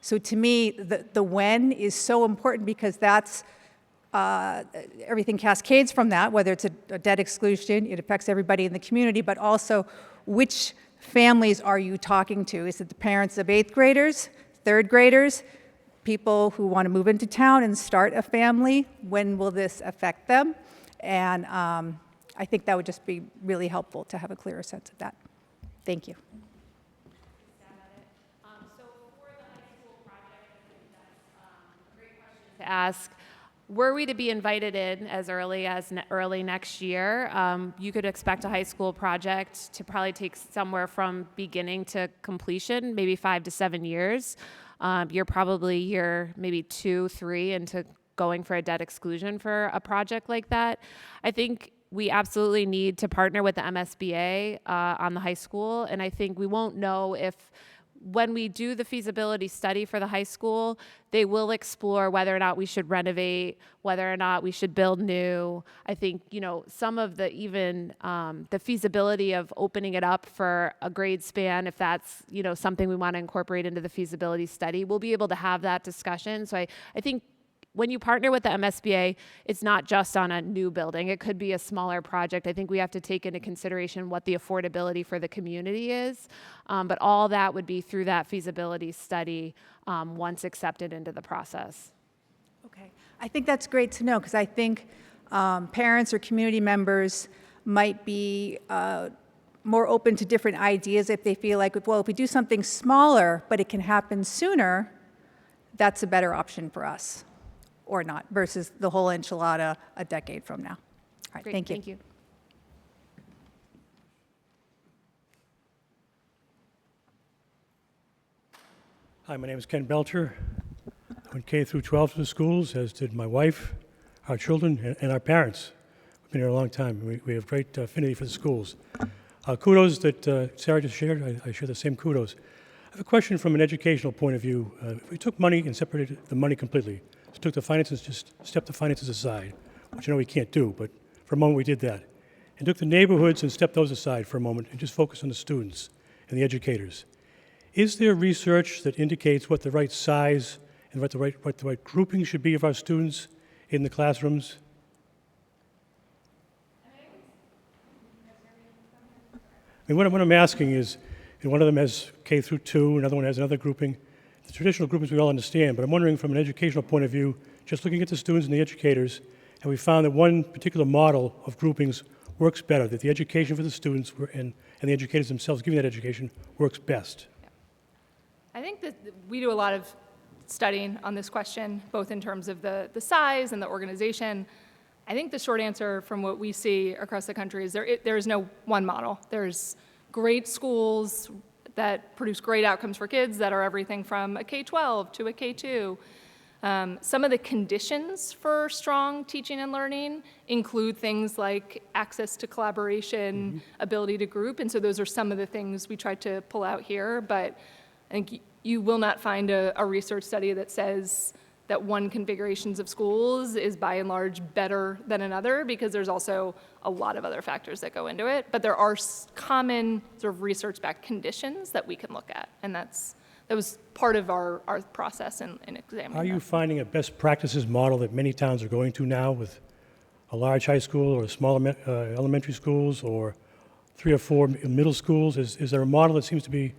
Speaker 5: So to me, the when is so important, because that's, everything cascades from that, whether it's a debt exclusion, it affects everybody in the community, but also which families are you talking to? Is it the parents of 8th graders, 3rd graders, people who want to move into town and start a family? When will this affect them? And I think that would just be really helpful to have a clearer sense of that. Thank you.
Speaker 1: So for the high school project, I think that's a great question to ask. Were we to be invited in as early as early next year, you could expect a high school project to probably take somewhere from beginning to completion, maybe 5 to 7 years. You're probably maybe 2, 3 into going for a debt exclusion for a project like that. I think we absolutely need to partner with the MSBA on the high school, and I think we won't know if, when we do the feasibility study for the high school, they will explore whether or not we should renovate, whether or not we should build new. I think, some of the the feasibility of opening it up for a grade span, if that's, something we want to incorporate into the feasibility study, we'll be able to have that discussion. So I think when you partner with the MSBA, it's not just on a new building. It could be a smaller project. I think we have to take into consideration what the affordability for the community is. But all that would be through that feasibility study once accepted into the process.
Speaker 5: Okay. I think that's great to know, because I think parents or community members might be more open to different ideas if they feel like, well, if we do something smaller, but it can happen sooner, that's a better option for us. Or not, versus the whole enchilada a decade from now. All right,
Speaker 1: Great,
Speaker 5: thank you.
Speaker 1: Thank you.
Speaker 6: Hi, my name is Ken Belcher. I went K through 12 to the schools, as did my wife, our children, and our parents. We've been here a long time. We have great affinity for the schools. Kudos that Sarah just shared. I share the same kudos. I have a question from an educational point of view. If we took money and separated the money completely, so took the finances, just stepped the finances aside, which we can't do, but for a moment we did that, and took the neighborhoods and stepped those aside for a moment and just focused on the students and the educators. Is there research that indicates what the right size and what the right grouping should be of our students in the classrooms? What I'm asking is, one of them has K through 2, another one has another grouping. The traditional groupings we all understand, but I'm wondering from an educational point of view, just looking at the students and the educators, have we found that one particular model of groupings works better, that the education for the students and the educators themselves giving that education works best?
Speaker 4: I think that we do a lot of studying on this question, both in terms of the size and the organization. I think the short answer from what we see across the country is there is no one model. There's great schools that produce great outcomes for kids that are everything from a K-12 to a K-2. Some of the conditions for strong teaching and learning include things like access to collaboration, ability to group, and so those are some of the things we tried to pull out here, but I think you will not find a research study that says that one configurations of schools is by and large better than another, because there's also a lot of other factors that go into it, but there are common sort of research-backed conditions that we can look at, and that was part of our process in examining
Speaker 6: Are you
Speaker 4: that.
Speaker 6: finding a best practices model that many towns are going to now with a large high school or small elementary schools or 3 or 4 middle schools? Is there a model that seems to be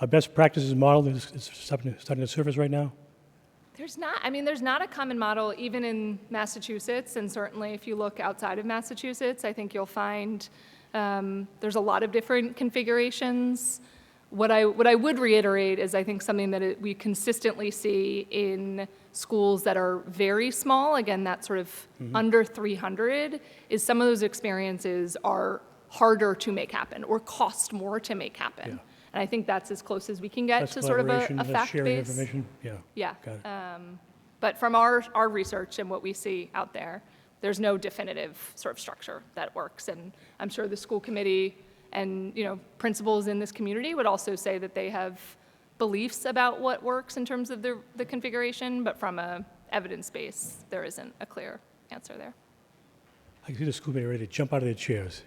Speaker 6: a best practices model that is starting to surface right now?
Speaker 4: There's not a common model even in Massachusetts, and certainly if you look outside of Massachusetts, I think you'll find there's a lot of different configurations. What I would reiterate is I think something that we consistently see in schools that are very small, again, that sort of under 300, is some of those experiences are harder to make happen or cost more to make happen.
Speaker 6: Yeah.
Speaker 4: And I think that's as close as we can get
Speaker 6: Less
Speaker 4: to sort of
Speaker 6: collaboration,
Speaker 4: a
Speaker 6: less
Speaker 4: fact
Speaker 6: sharing
Speaker 4: base.
Speaker 6: information?
Speaker 4: Yeah.
Speaker 6: Got it.
Speaker 4: But from our research and what we see out there, there's no definitive sort of structure that works. And I'm sure the school committee and principals in this community would also say that they have beliefs about what works in terms of the configuration, but from a evidence base, there isn't a clear answer there.
Speaker 6: I can see the school committee ready to jump out of their chairs.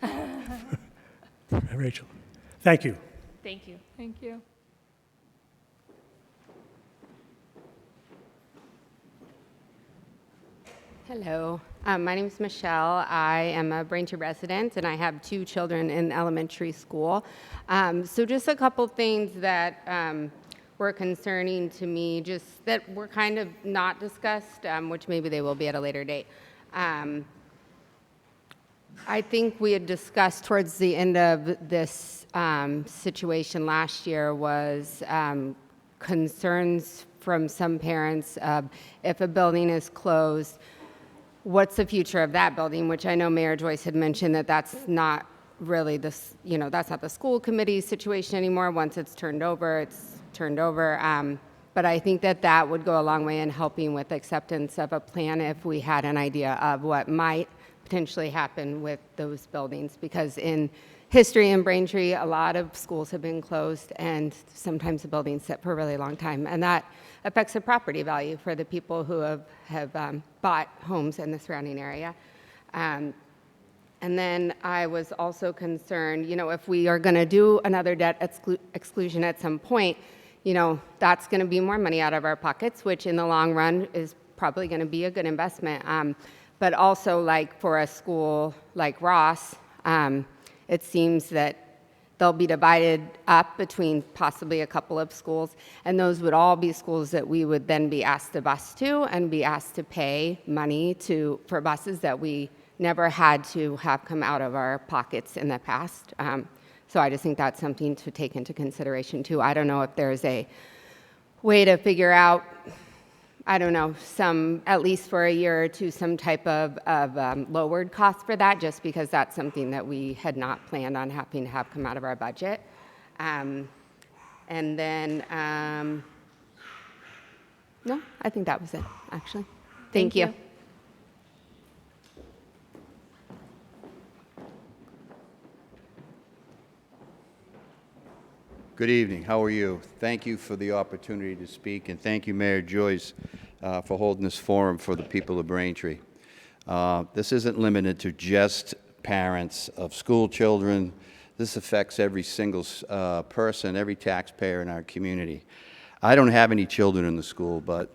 Speaker 6: Rachel, thank you.
Speaker 1: Thank you.
Speaker 4: Thank you.
Speaker 7: Hello, my name is Michelle. I am a Braintree resident, and I have 2 children in elementary school. So just a couple things that were concerning to me, just that were kind of not discussed, which maybe they will be at a later date. I think we had discussed towards the end of this situation last year was concerns from some parents of if a building is closed, what's the future of that building, which I know Mayor Joyce had mentioned that that's not really that's not the school committee's situation anymore. Once it's turned over, it's turned over. But I think that would go a long way in helping with acceptance of a plan if we had an idea of what might potentially happen with those buildings, because in history in Braintree, a lot of schools have been closed, and sometimes the buildings sit for a really long time, and that affects the property value for the people who have bought homes in the surrounding area. And then I was also concerned, if we are going to do another debt exclusion at some point, that's going to be more money out of our pockets, which in the long run is probably going to be a good investment. But also, like for a school like Ross, it seems that they'll be divided up between possibly a couple of schools, and those would all be schools that we would then be asked to bus to and be asked to pay money for buses that we never had to have come out of our pockets in the past. So I just think that's something to take into consideration too. I don't know if there's a way to figure out, at least for a year or two, some type of lowered cost for that, just because that's something that we had not planned on having to have come out of our budget. And then, no, I think that was it, actually. Thank you.
Speaker 8: Good evening. How are you? Thank you for the opportunity to speak, and thank you, Mayor Joyce, for holding this forum for the people of Braintree. This isn't limited to just parents of school children. This affects every single person, every taxpayer in our community. I don't have any children in the school, but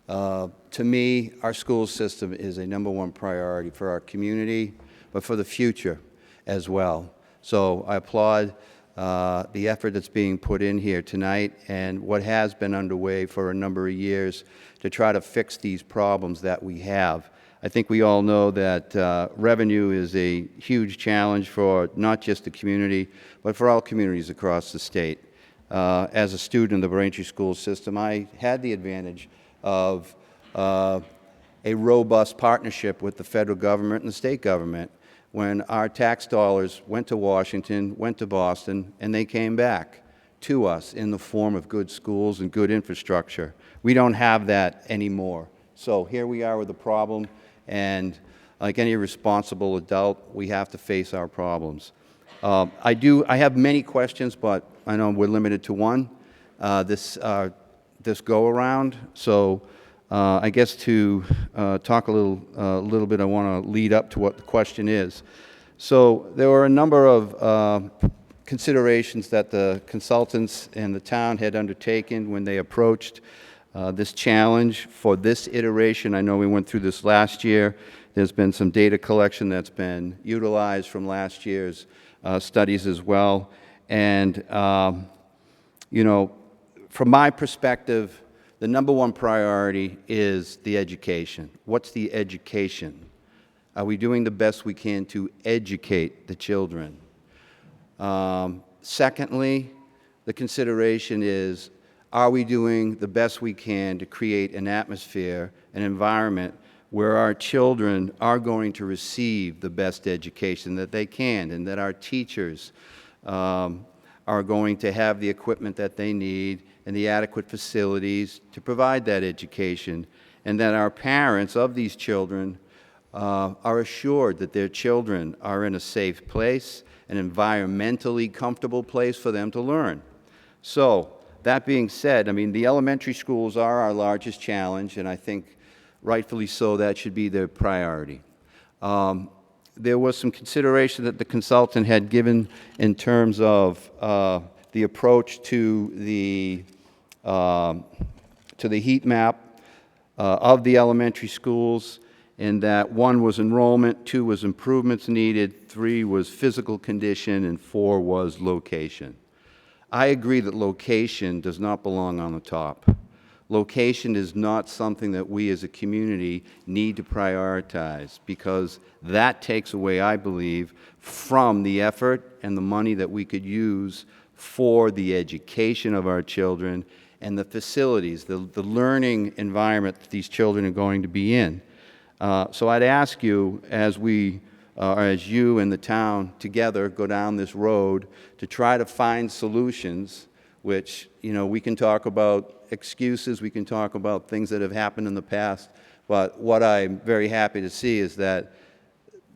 Speaker 8: to me, our school system is a #1 priority for our community, but for the future as well. So I applaud the effort that's being put in here tonight and what has been underway for a number of years to try to fix these problems that we have. I think we all know that revenue is a huge challenge for not just the community, but for all communities across the state. As a student in the Braintree school system, I had the advantage of a robust partnership with the federal government and the state government when our tax dollars went to Washington, went to Boston, and they came back to us in the form of good schools and good infrastructure. We don't have that anymore. So here we are with a problem, and like any responsible adult, we have to face our problems. I have many questions, but I know we're limited to one this go-around. So I guess to talk a little bit, I want to lead up to what the question is. So there were a number of considerations that the consultants and the town had undertaken when they approached this challenge for this iteration. I know we went through this last year. There's been some data collection that's been utilized from last year's studies as well. And, you know, from my perspective, the number one priority is the education. What's the education? Are we doing the best we can to educate the children? Secondly, the consideration is, are we doing the best we can to create an atmosphere, an environment where our children are going to receive the best education that they can, and that our teachers are going to have the equipment that they need and the adequate facilities to provide that education, and that our parents of these children are assured that their children are in a safe place, an environmentally comfortable place for them to learn. So, that being said, I mean, the elementary schools are our largest challenge, and I think rightfully so, that should be their priority. There was some consideration that the consultant had given in terms of the approach to the heat map of the elementary schools, in that 1 was enrollment, 2 was improvements needed, 3 was physical condition, and 4 was location. I agree that location does not belong on the top. Location is not something that we as a community need to prioritize, because that takes away, I believe, from the effort and the money that we could use for the education of our children and the facilities, the learning environment that these children are going to be in. So I'd ask you, as you and the town together go down this road, to try to find solutions, which, you know, we can talk about excuses, we can talk about things that have happened in the past, but what I'm very happy to see is that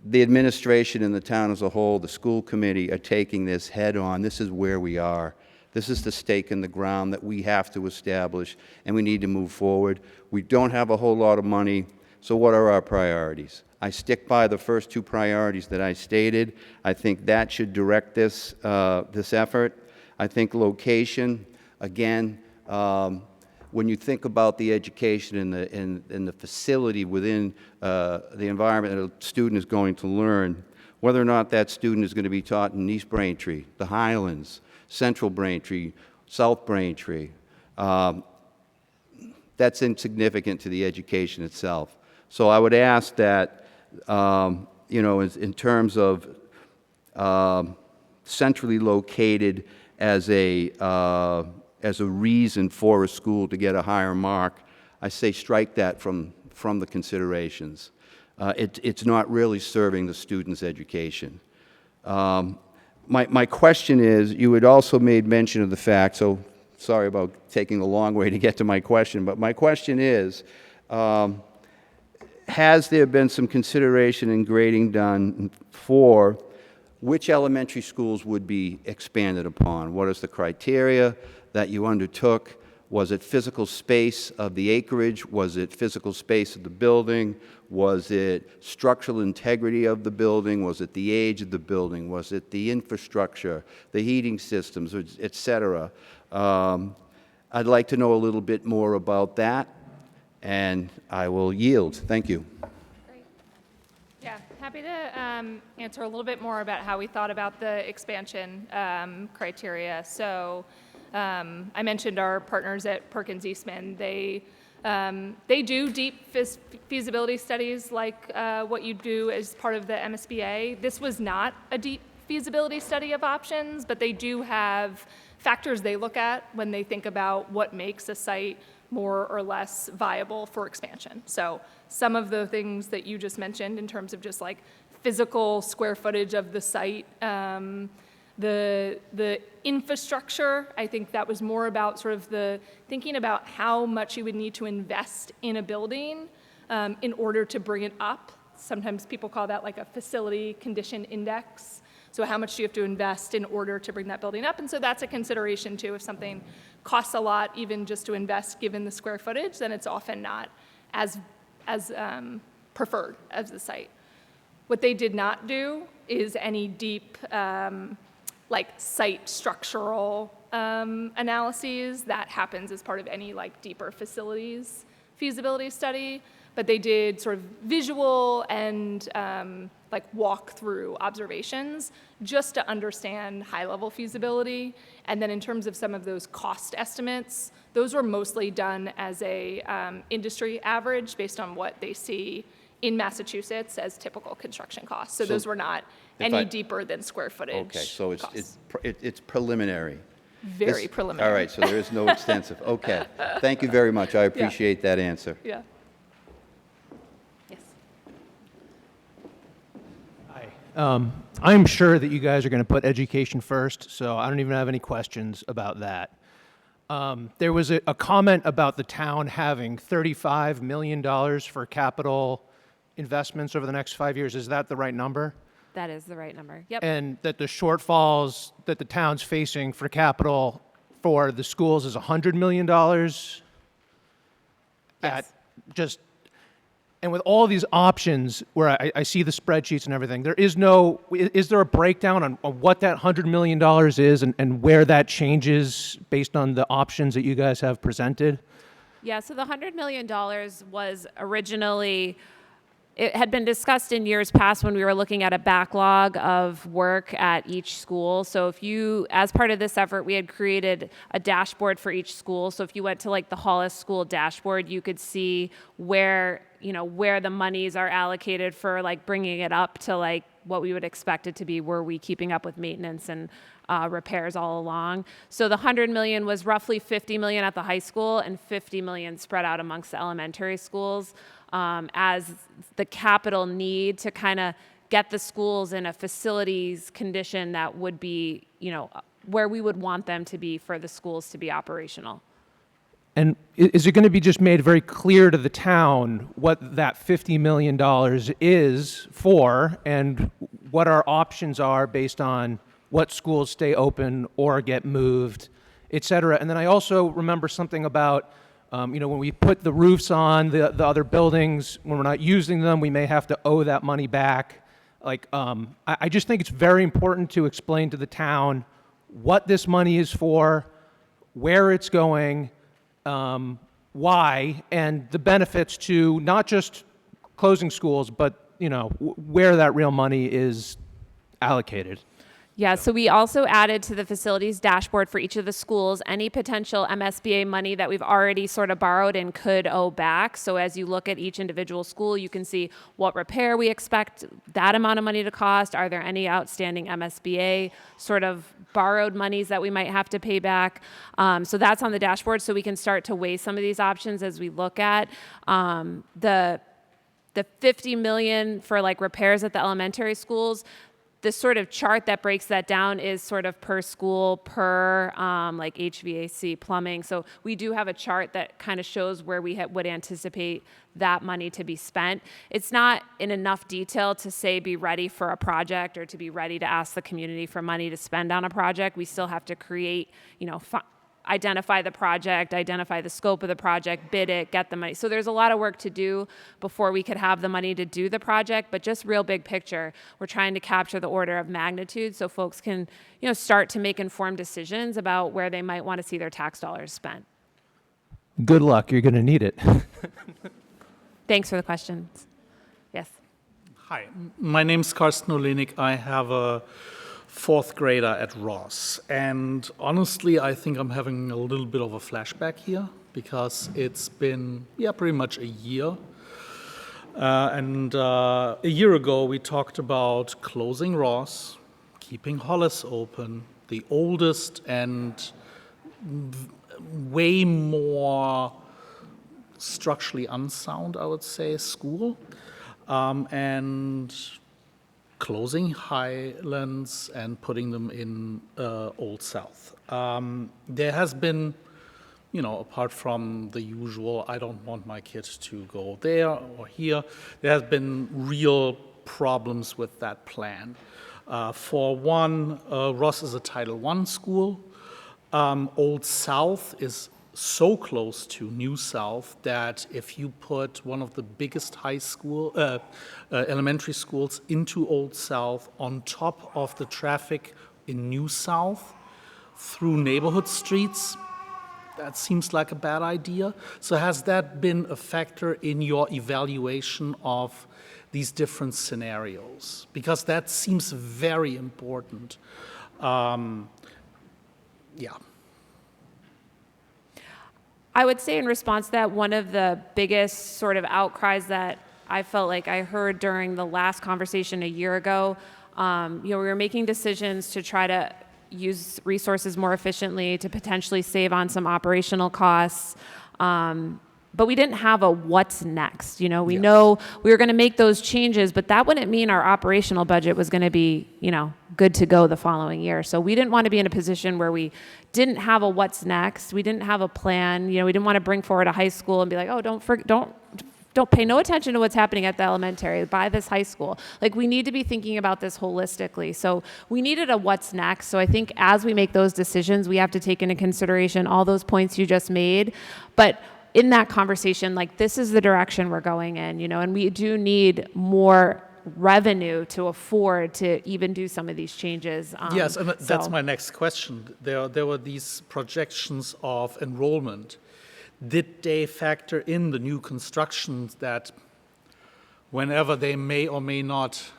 Speaker 8: the administration and the town as a whole, the school committee, are taking this head on. This is where we are. This is the stake in the ground that we have to establish, and we need to move forward. We don't have a whole lot of money, so what are our priorities? I stick by the first 2 priorities that I stated. I think that should direct this effort. I think location, again, when you think about the education and the facility within the environment that a student is going to learn, whether or not that student is going to be taught in East Braintree, the Highlands, Central Braintree, South Braintree, that's insignificant to the education itself. So I would ask that, you know, in terms of centrally located as a reason for a school to get a higher mark, I say strike that from the considerations. It's not really serving the student's education. My question is, you had also made mention of the fact, so sorry about taking a long way to get to my question, but my question is, has there been some consideration in grading done for which elementary schools would be expanded upon? What is the criteria that you undertook? Was it physical space of the acreage? Was it physical space of the building? Was it structural integrity of the building? Was it the age of the building? Was it the infrastructure, the heating systems, et cetera? I'd like to know a little bit more about that, and I will yield. Thank you.
Speaker 4: Great. Yeah, happy to answer a little bit more about how we thought about the expansion criteria. So I mentioned our partners at Perkins Eastman. They do deep feasibility studies like what you do as part of the MSBA. This was not a deep feasibility study of options, but they do have factors they look at when they think about what makes a site more or less viable for expansion. So some of the things that you just mentioned in terms of just like physical square footage of the site, the infrastructure, I think that was more about sort of the thinking about how much you would need to invest in a building in order to bring it up. Sometimes people call that like a facility condition index. So how much do you have to invest in order to bring that building up? And so that's a consideration too. If something costs a lot even just to invest given the square footage, then it's often not as preferred as the site. What they did not do is any deep like site structural analyses. That happens as part of any like deeper facilities feasibility study. But they did sort of visual and like walk-through observations just to understand high-level feasibility. And then in terms of some of those cost estimates, those were mostly done as a industry average based on what they see in Massachusetts as typical construction costs. So those were not any deeper than square footage.
Speaker 8: Okay, so
Speaker 4: costs.
Speaker 8: it's preliminary.
Speaker 4: Very preliminary.
Speaker 8: All right, so there is no extensive. Okay, thank you very much. I appreciate that answer.
Speaker 4: Yeah. Yes.
Speaker 9: I'm sure that you guys are going to put education first, so I don't even have any questions about that. There was a comment about the town having $35 million for capital investments over the next 5 years. Is that the right number?
Speaker 1: That is the right number. Yep.
Speaker 9: And that the shortfalls that the town's facing for capital for the schools is $100 million?
Speaker 1: Yes.
Speaker 9: And with all these options where I see the spreadsheets and everything, is there a breakdown on what that $100 million is and where that changes based on the options that you guys have presented?
Speaker 1: Yeah, so the $100 million was originally, it had been discussed in years past when we were looking at a backlog of work at each school. So if you, as part of this effort, we had created a dashboard for each school. So if you went to like the Hollis School dashboard, you could see where the monies are allocated for like bringing it up to like what we would expect it to be. Were we keeping up with maintenance and repairs all along? So the 100 million was roughly 50 million at the high school and 50 million spread out amongst the elementary schools as the capital need to kind of get the schools in a facilities condition that would be, where we would want them to be for the schools to be operational.
Speaker 9: And is it going to be just made very clear to the town what that $50 million is for and what our options are based on what schools stay open or get moved, et cetera? And then I also remember something about, when we put the roofs on the other buildings, when we're not using them, we may have to owe that money back. I just think it's very important to explain to the town what this money is for, where it's going, why, and the benefits to not just closing schools, but where that real money is allocated.
Speaker 1: Yeah, so we also added to the facilities dashboard for each of the schools any potential MSBA money that we've already sort of borrowed and could owe back. So as you look at each individual school, you can see what repair we expect that amount of money to cost. Are there any outstanding MSBA sort of borrowed monies that we might have to pay back? So that's on the dashboard, so we can start to weigh some of these options as we look at the 50 million for like repairs at the elementary schools. The sort of chart that breaks that down is sort of per school, per like HVAC, plumbing. So we do have a chart that kind of shows where we would anticipate that money to be spent. It's not in enough detail to say be ready for a project or to be ready to ask the community for money to spend on a project. We still have to create, identify the project, identify the scope of the project, bid it, get the money. So there's a lot of work to do before we could have the money to do the project, but just real big picture, we're trying to capture the order of magnitude so folks can, start to make informed decisions about where they might want to see their tax dollars spent.
Speaker 9: Good luck, you're going to need it.
Speaker 1: Thanks for the questions. Yes.
Speaker 10: Hi, my name's Karsten Olinik. I have a fourth grader at Ross. And honestly, I think I'm having a little bit of a flashback here because it's been, pretty much a year. And a year ago, we talked about closing Ross, keeping Hollis open, the oldest and way more structurally unsound, I would say, school, and closing Highlands and putting them in Old South. There has been, apart from the usual, I don't want my kids to go there or here, there has been real problems with that plan. For one, Ross is a Title I school. Old South is so close to New South that if you put one of the biggest elementary schools into Old South on top of the traffic in New South through neighborhood streets, that seems like a bad idea. So has that been a factor in your evaluation of these different scenarios? Because that seems very important. Yeah.
Speaker 1: I would say in response to that, one of the biggest sort of outcries that I felt like I heard during the last conversation a year ago, we were making decisions to try to use resources more efficiently, to potentially save on some operational costs. But we didn't have a what's next. We know we were going to make those changes, but that wouldn't mean our operational budget was going to be, good to go the following year. So we didn't want to be in a position where we didn't have a what's next. We didn't have a plan. We didn't want to bring forward a high school and be like, oh, don't pay no attention to what's happening at the elementary. Buy this high school. Like, we need to be thinking about this holistically. So we needed a what's next. So I think as we make those decisions, we have to take into consideration all those points you just made. But in that conversation, like, this is the direction we're going in, and we do need more revenue to afford to even do some of these changes.
Speaker 10: Yes, and that's my next question. There were these projections of enrollment. Did they factor in the new constructions that, whenever they may or may not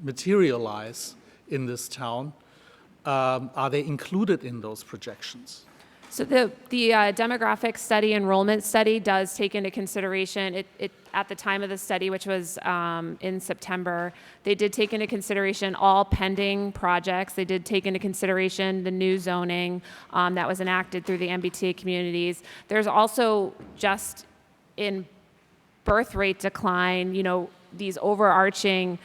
Speaker 10: materialize in this town, are they included in those projections?
Speaker 1: So the demographic study, enrollment study, does take into consideration, it at the time of the study, which was in September, they did take into consideration all pending projects. They did take into consideration the new zoning that was enacted through the MBTA communities. There's also, just in birth rate decline, these overarching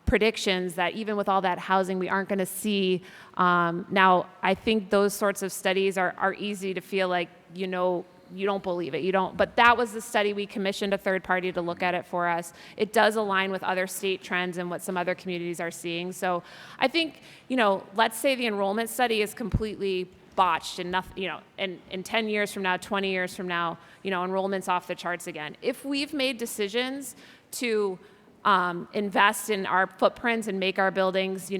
Speaker 1: predictions that even with all that housing, we aren't going to see. Now, I think those sorts of studies are easy to feel like, you don't believe it. But that was the study. We commissioned a third party to look at it for us. It does align with other state trends and what some other communities are seeing. So I think, let's say the enrollment study is completely botched and nothing, in 10 years from now, 20 years from now, enrollment's off the charts again. If we've made decisions to invest in our footprints and make our buildings,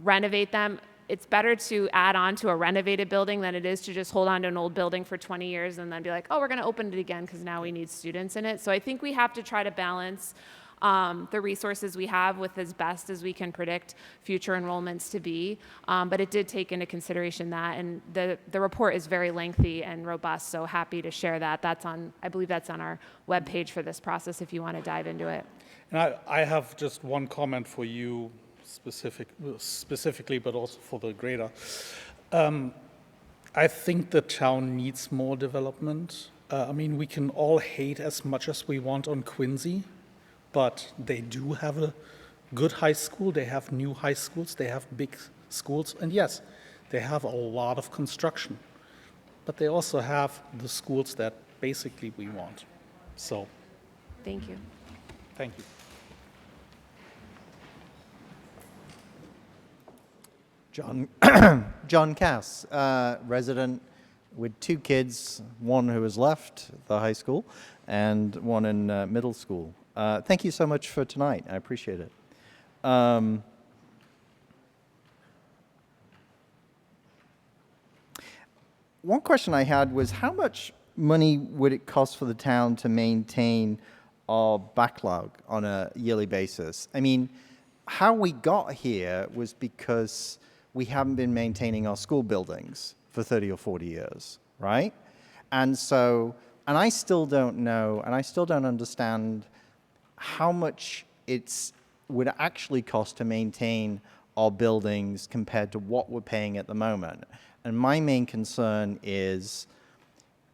Speaker 1: renovate them, it's better to add on to a renovated building than it is to just hold on to an old building for 20 years and then be like, oh, we're going to open it again because now we need students in it. So I think we have to try to balance the resources we have with as best as we can predict future enrollments to be. But it did take into consideration that, and the report is very lengthy and robust, so happy to share that. I believe that's on our webpage for this process if you want to dive into it.
Speaker 10: And I have just one comment for you specifically, but also for the grader. I think the town needs more development. We can all hate as much as we want on Quincy, but they do have a good high school. They have new high schools. They have big schools. And yes, they have a lot of construction. But they also have the schools that basically we want. So,
Speaker 1: Thank you.
Speaker 10: thank you.
Speaker 11: John Cass, resident with 2 kids, one who has left the high school and one in middle school. Thank you so much for tonight. I appreciate it. One question I had was, how much money would it cost for the town to maintain our backlog on a yearly basis? How we got here was because we haven't been maintaining our school buildings for 30 or 40 years, right? And I still don't know, and I still don't understand how much would actually cost to maintain our buildings compared to what we're paying at the moment. And my main concern is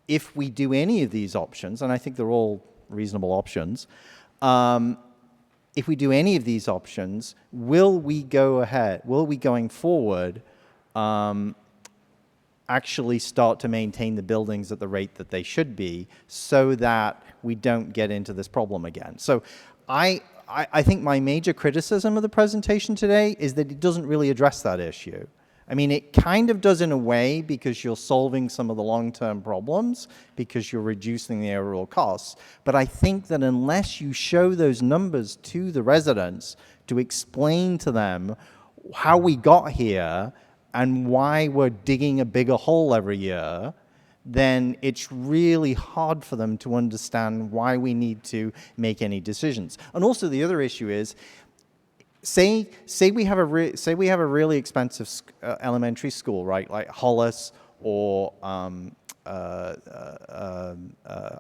Speaker 11: if we do any of these options, and I think they're all reasonable options, if we do any of these options, will we going forward actually start to maintain the buildings at the rate that they should be so that we don't get into this problem again? So I think my major criticism of the presentation today is that it doesn't really address that issue. I mean, it kind of does in a way because you're solving some of the long-term problems, because you're reducing the overall costs. But I think that unless you show those numbers to the residents to explain to them how we got here and why we're digging a bigger hole every year, then it's really hard for them to understand why we need to make any decisions. And also the other issue is, say we have a really expensive elementary school, right, like Hollis or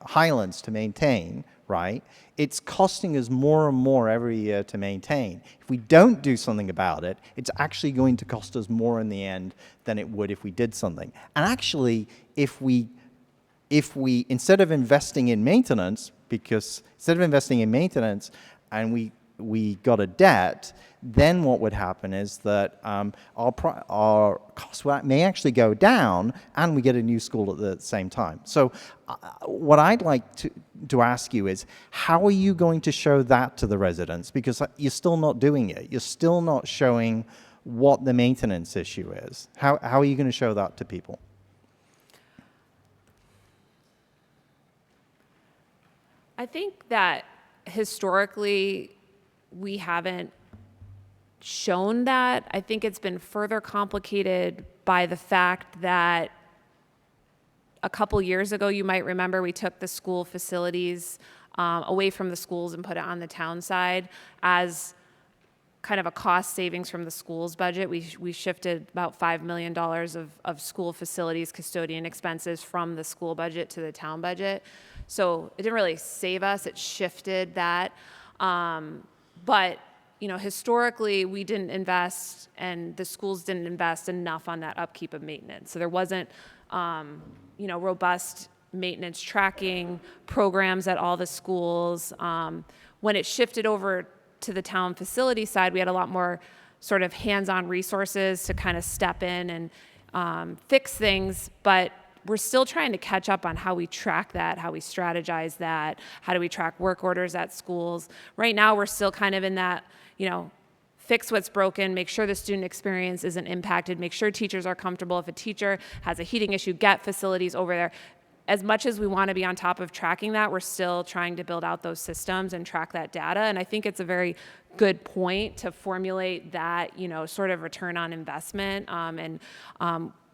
Speaker 11: Highlands to maintain, right? It's costing us more and more every year to maintain. If we don't do something about it, it's actually going to cost us more in the end than it would if we did something. And actually, if we instead of investing in maintenance, and we got a debt, then what would happen is that our costs may actually go down and we get a new school at the same time. So what I'd like to ask you is, how are you going to show that to the residents? Because you're still not doing it. You're still not showing what the maintenance issue is. How are you going to show that to people?
Speaker 1: I think that historically we haven't shown that. I think it's been further complicated by the fact that a couple years ago, you might remember, we took the school facilities away from the schools and put it on the town side as kind of a cost savings from the school's budget. We shifted about $5 million of school facilities custodian expenses from the school budget to the town budget. So it didn't really save us, it shifted that. But historically, we didn't invest, and the schools didn't invest enough on that upkeep of maintenance. So there wasn't, robust maintenance tracking programs at all the schools. When it shifted over to the town facility side, we had a lot more sort of hands-on resources to kind of step in and fix things, but we're still trying to catch up on how we track that, how we strategize that, how do we track work orders at schools. Right now, we're still kind of in that, fix what's broken, make sure the student experience isn't impacted, make sure teachers are comfortable. If a teacher has a heating issue, get facilities over there. As much as we want to be on top of tracking that, we're still trying to build out those systems and track that data. And I think it's a very good point to formulate that, sort of return on investment.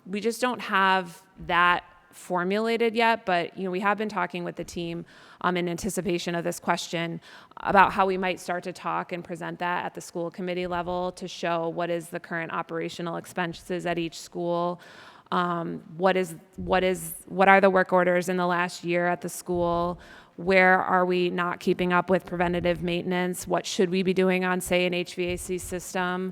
Speaker 1: We just don't have that formulated yet, but we have been talking with the team in anticipation of this question about how we might start to talk and present that at the school committee level to show what is the current operational expenses at each school, what are the work orders in the last year at the school, where are we not keeping up with preventative maintenance, what should we be doing on, say, an HVAC system.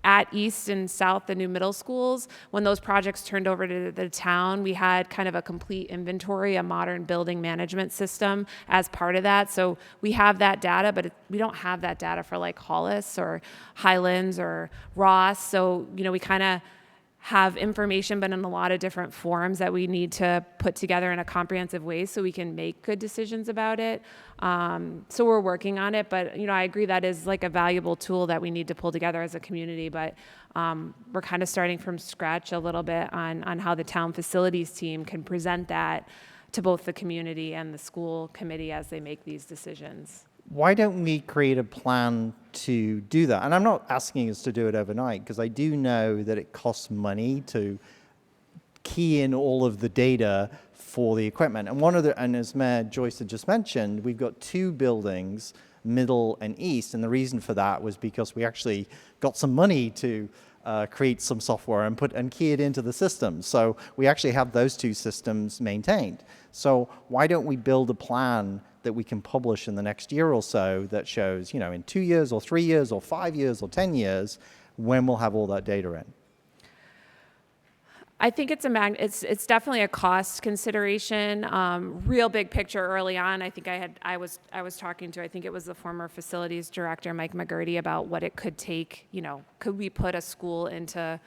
Speaker 1: At East and South, the new middle schools, when those projects turned over to the town, we had kind of a complete inventory, a modern building management system as part of that. So we have that data, but we don't have that data for like Hollis or Highlands or Ross. So, we kind of have information, but in a lot of different forms that we need to put together in a comprehensive way so we can make good decisions about it. So we're working on it, but I agree that is like a valuable tool that we need to pull together as a community, but we're kind of starting from scratch a little bit on how the town facilities team can present that to both the community and the school committee as they make these decisions.
Speaker 11: Why don't we create a plan to do that? And I'm not asking us to do it overnight, because I do know that it costs money to key in all of the data for the equipment. And as Mayor Joyce had just mentioned, we've got two buildings, Middle and East, and the reason for that was because we actually got some money to create some software and key it into the system. So we actually have those two systems maintained. So why don't we build a plan that we can publish in the next year or so that shows, in 2 years or 3 years or 5 years or 10 years, when we'll have all that data in?
Speaker 1: I think it's definitely a cost consideration. Real big picture early on. I think I was talking to, I think it was the former facilities director, Mike McGurty, about what it could take. Could we put a school into,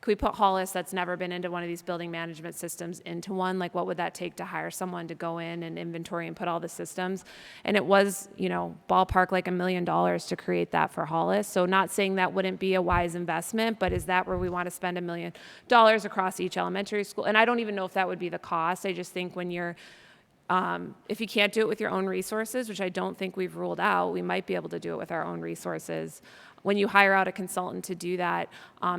Speaker 1: could we put Hollis, that's never been into one of these building management systems, into one? Like, what would that take to hire someone to go in and inventory and put all the systems? And it was, ballpark like $1 million to create that for Hollis. So not saying that wouldn't be a wise investment, but is that where we want to spend $1 million across each elementary school? And I don't even know if that would be the cost. I just think when you're, if you can't do it with your own resources, which I don't think we've ruled out, we might be able to do it with our own resources. When you hire out a consultant to do that,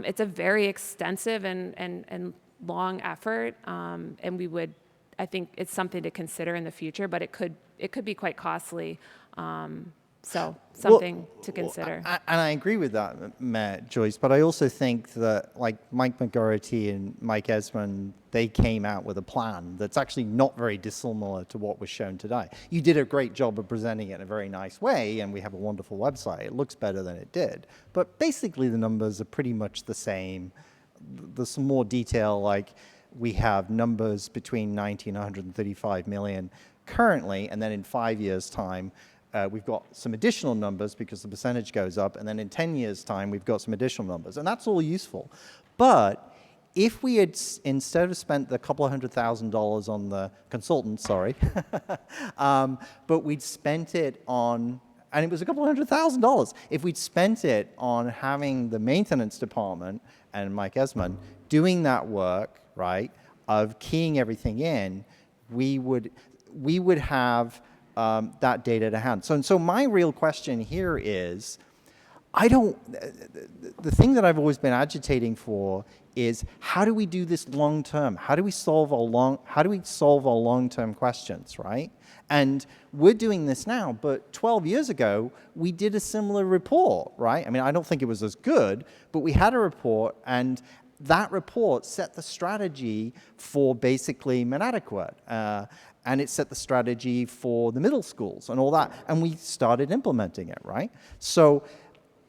Speaker 1: it's a very extensive and long effort, and I think it's something to consider in the future, but it could be quite costly. So something to consider.
Speaker 11: And I agree with that, Mayor Joyce, but I also think that like Mike McGority and Mike Esmond, they came out with a plan that's actually not very dissimilar to what was shown today. You did a great job of presenting it in a very nice way, and we have a wonderful website. It looks better than it did. But basically the numbers are pretty much the same. There's some more detail, like we have numbers between 90 and 135 million currently, and then in 5 years' time, we've got some additional numbers because the percentage goes up, and then in 10 years' time, we've got some additional numbers, and that's all useful. But if we had, instead of spent the couple of $100,000 on the consultant, but we'd spent it on, and it was a couple of $100,000, if we'd spent it on having the maintenance department and Mike Esmond doing that work, right, of keying everything in, we would have that data to hand. So my real question here is, the thing that I've always been agitating for is how do we do this long term? How do we solve our long-term questions, right? And we're doing this now, but 12 years ago, we did a similar report, right? I mean, I don't think it was as good, but we had a report, and that report set the strategy for basically Manadequat. And it set the strategy for the middle schools and all that. And we started implementing it, right? So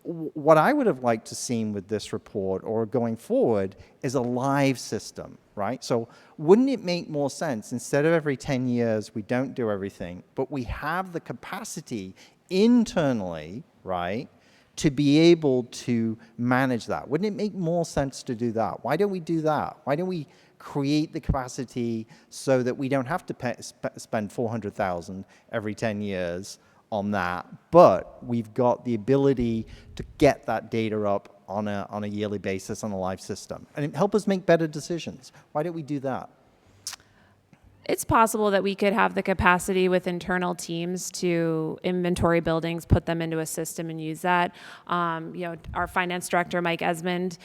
Speaker 11: what I would have liked to see with this report or going forward is a live system, right? So wouldn't it make more sense, instead of every 10 years we don't do everything, but we have the capacity internally, right, to be able to manage that? Wouldn't it make more sense to do that? Why don't we do that? Why don't we create the capacity so that we don't have to spend $400,000 every 10 years on that, but we've got the ability to get that data up on a yearly basis on a live system and help us make better decisions? Why don't we do that?
Speaker 1: It's possible that we could have the capacity with internal teams to inventory buildings, put them into a system and use that. Our finance director, Mike Esmond,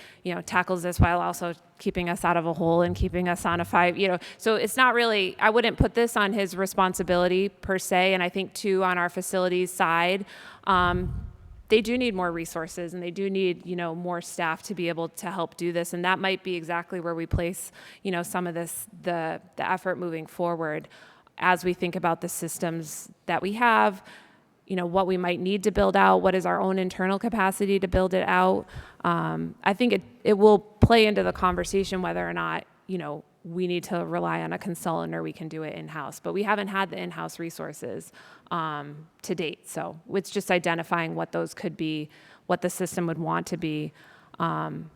Speaker 1: tackles this while also keeping us out of a hole and keeping us on a 5, So it's not really, I wouldn't put this on his responsibility per se. And I think too, on our facilities side, they do need more resources and they do need, more staff to be able to help do this. And that might be exactly where we place, some of this, the effort moving forward as we think about the systems that we have, what we might need to build out, what is our own internal capacity to build it out. I think it will play into the conversation whether or not, we need to rely on a consultant or we can do it in-house. But we haven't had the in-house resources to date. So it's just identifying what those could be, what the system would want to be, and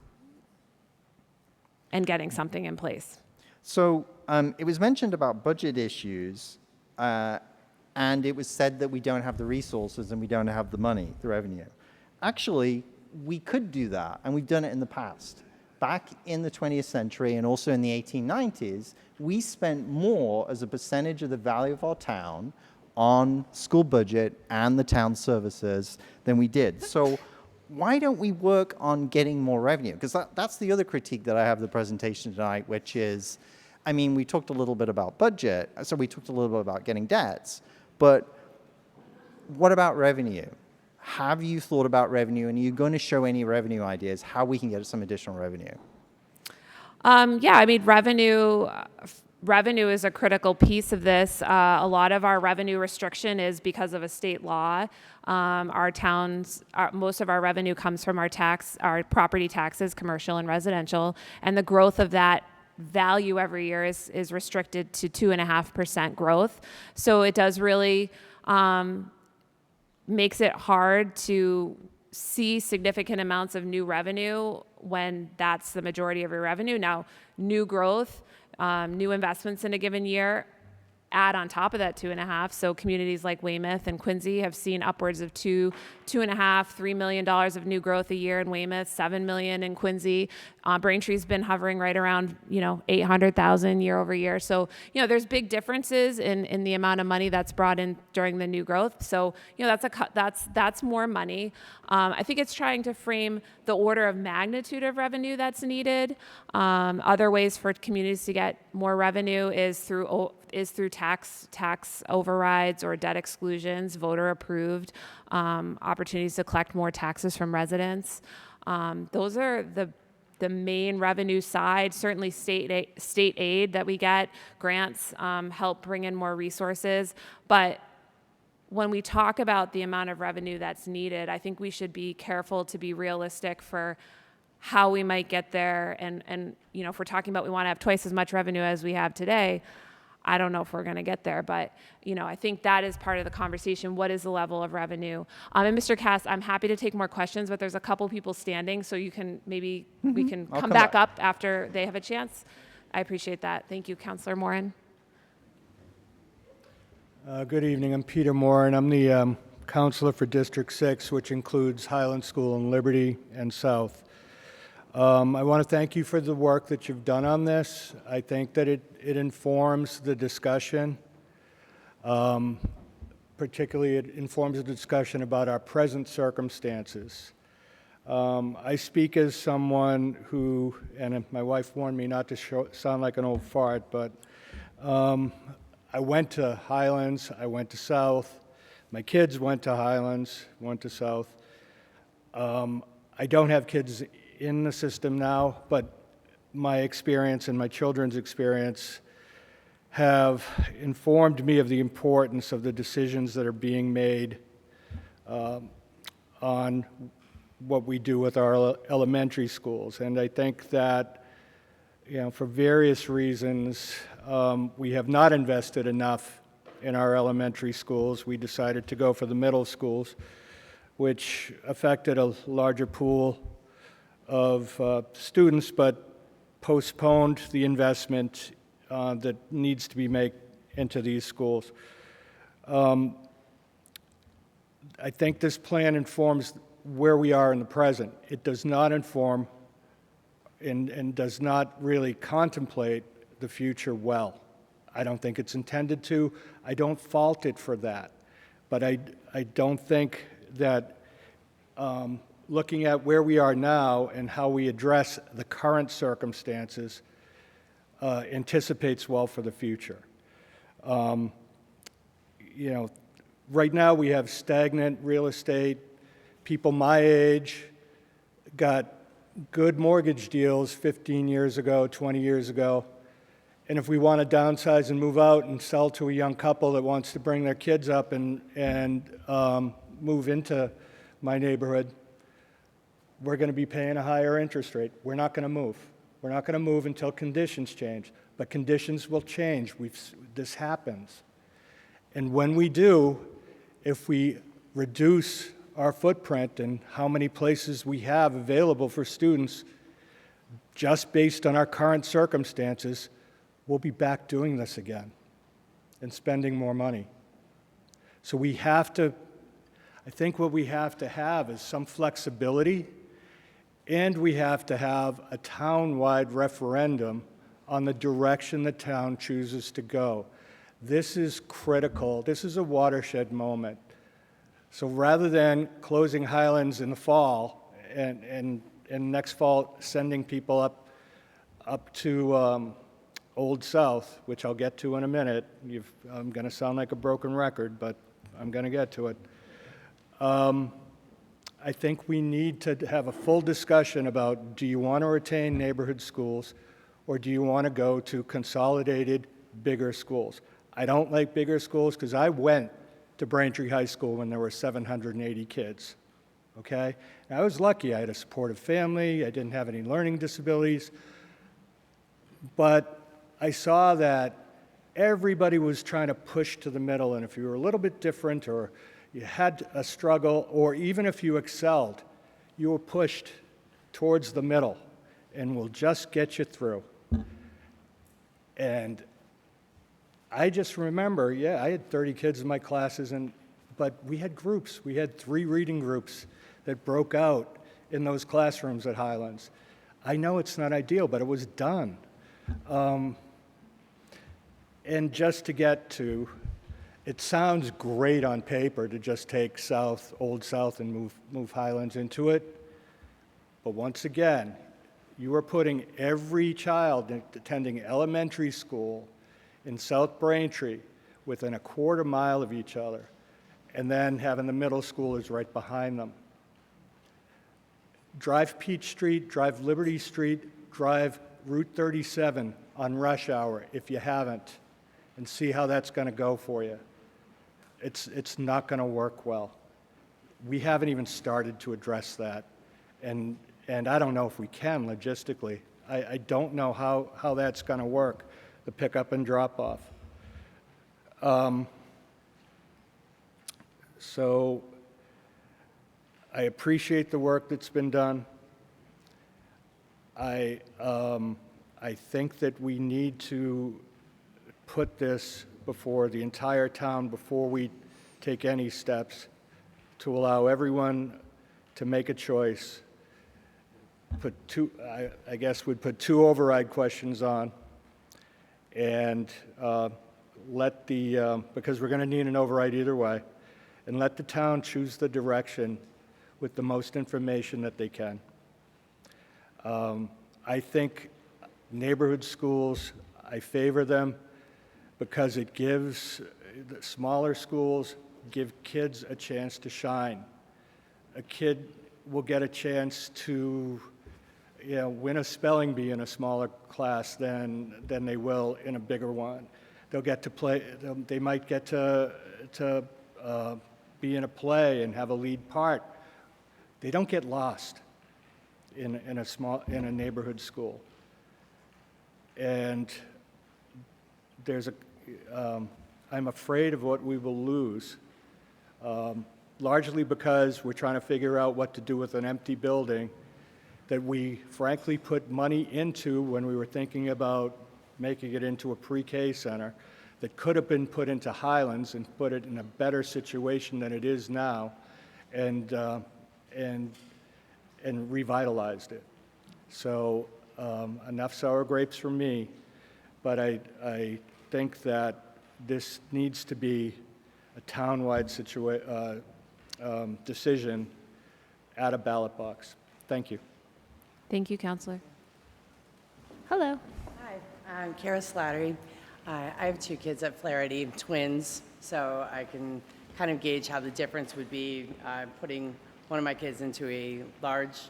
Speaker 1: getting something in place.
Speaker 11: So it was mentioned about budget issues, and it was said that we don't have the resources and we don't have the money, the revenue. Actually, we could do that, and we've done it in the past. Back in the 20th century and also in the 1890s, we spent more as a percentage of the value of our town on school budget and the town services than we did. So why don't we work on getting more revenue? Because that's the other critique that I have of the presentation tonight, which is, I mean, we talked a little bit about budget, so we talked a little bit about getting debts, but what about revenue? Have you thought about revenue, and are you going to show any revenue ideas, how we can get some additional revenue?
Speaker 1: Yeah, I mean, revenue is a critical piece of this. A lot of our revenue restriction is because of a state law. Our towns, most of our revenue comes from our property taxes, commercial and residential, and the growth of that value every year is restricted to 2.5% growth. So it does really makes it hard to see significant amounts of new revenue when that's the majority of your revenue. Now, new growth, new investments in a given year add on top of that 2.5. So communities like Weymouth and Quincy have seen upwards of $2.5, $3 million of new growth a year in Weymouth, $7 million in Quincy. Braintree's been hovering right around 800,000 year over year. So there's big differences in the amount of money that's brought in during the new growth. So that's more money. I think it's trying to frame the order of magnitude of revenue that's needed. Other ways for communities to get more revenue is through tax overrides or debt exclusions, voter approved, opportunities to collect more taxes from residents. Those are the main revenue side. Certainly state aid that we get, grants help bring in more resources. But when we talk about the amount of revenue that's needed, I think we should be careful to be realistic for how we might get there. And if we're talking about we want to have twice as much revenue as we have today, I don't know if we're going to get there, but I think that is part of the conversation. What is the level of revenue? And Mr. Cass, I'm happy to take more questions, but there's a couple people standing, so you can we can come back up after they have a chance. I appreciate that. Thank you, Councilor Moran.
Speaker 12: Good evening. I'm Peter Moran. I'm the counselor for District 6, which includes Highland School and Liberty and South. I want to thank you for the work that you've done on this. I think that it informs the discussion. Particularly, it informs the discussion about our present circumstances. I speak as someone who, and my wife warned me not to sound like an old fart, but I went to Highlands, I went to South. My kids went to Highlands, went to South. I don't have kids in the system now, but my experience and my children's experience have informed me of the importance of the decisions that are being made on what we do with our elementary schools. And I think that, for various reasons, we have not invested enough in our elementary schools. We decided to go for the middle schools, which affected a larger pool of students, but postponed the investment that needs to be made into these schools. I think this plan informs where we are in the present. It does not inform and does not really contemplate the future well. I don't think it's intended to. I don't fault it for that. But I don't think that looking at where we are now and how we address the current circumstances anticipates well for the future. Right now we have stagnant real estate. People my age got good mortgage deals 15 years ago, 20 years ago. And if we want to downsize and move out and sell to a young couple that wants to bring their kids up and move into my neighborhood, we're going to be paying a higher interest rate. We're not going to move. We're not going to move until conditions change. But conditions will change. This happens. And when we do, if we reduce our footprint and how many places we have available for students, just based on our current circumstances, we'll be back doing this again and spending more money. So I think what we have to have is some flexibility, and we have to have a town-wide referendum on the direction the town chooses to go. This is critical. This is a watershed moment. So rather than closing Highlands in the fall and next fall sending people up to Old South, which I'll get to in a minute, I'm going to sound like a broken record, but I'm going to get to it. I think we need to have a full discussion about, do you want to retain neighborhood schools, or do you want to go to consolidated, bigger schools? I don't like bigger schools because I went to Braintree High School when there were 780 kids, okay? And I was lucky. I had a supportive family. I didn't have any learning disabilities. But I saw that everybody was trying to push to the middle, and if you were a little bit different or you had a struggle, or even if you excelled, you were pushed towards the middle, and we'll just get you through. And I just remember, yeah, I had 30 kids in my classes, but we had groups. We had 3 reading groups that broke out in those classrooms at Highlands. I know it's not ideal, but it was done. And just to get to, it sounds great on paper to just take South, Old South, and move Highlands into it. But once again, you are putting every child attending elementary school in South Braintree within a quarter mile of each other, and then having the middle schoolers right behind them. Drive Peach Street, drive Liberty Street, drive Route 37 on rush hour if you haven't, and see how that's going to go for you. It's not going to work well. We haven't even started to address that, and I don't know if we can logistically. I don't know how that's going to work, the pickup and drop-off. So I appreciate the work that's been done. I think that we need to put this before the entire town before we take any steps to allow everyone to make a choice. I guess we'd put 2 override questions on, and let because we're going to need an override either way, and let the town choose the direction with the most information that they can. I think neighborhood schools, I favor them because it gives the smaller schools give kids a chance to shine. A kid will get a chance to win a spelling bee in a smaller class than they will in a bigger one. They'll get to play. They might get to be in a play and have a lead part. They don't get lost in a neighborhood school. And I'm afraid of what we will lose, largely because we're trying to figure out what to do with an empty building that we frankly put money into when we were thinking about making it into a pre-K center that could have been put into Highlands and put it in a better situation than it is now, and revitalized it. So enough sour grapes for me, but I think that this needs to be a town-wide decision at a ballot box. Thank you.
Speaker 1: Thank you, Counselor. Hello.
Speaker 13: Hi, I'm Kara Slattery. I have 2 kids at Flaherty, twins, so I can kind of gauge how the difference would be putting one of my kids into a large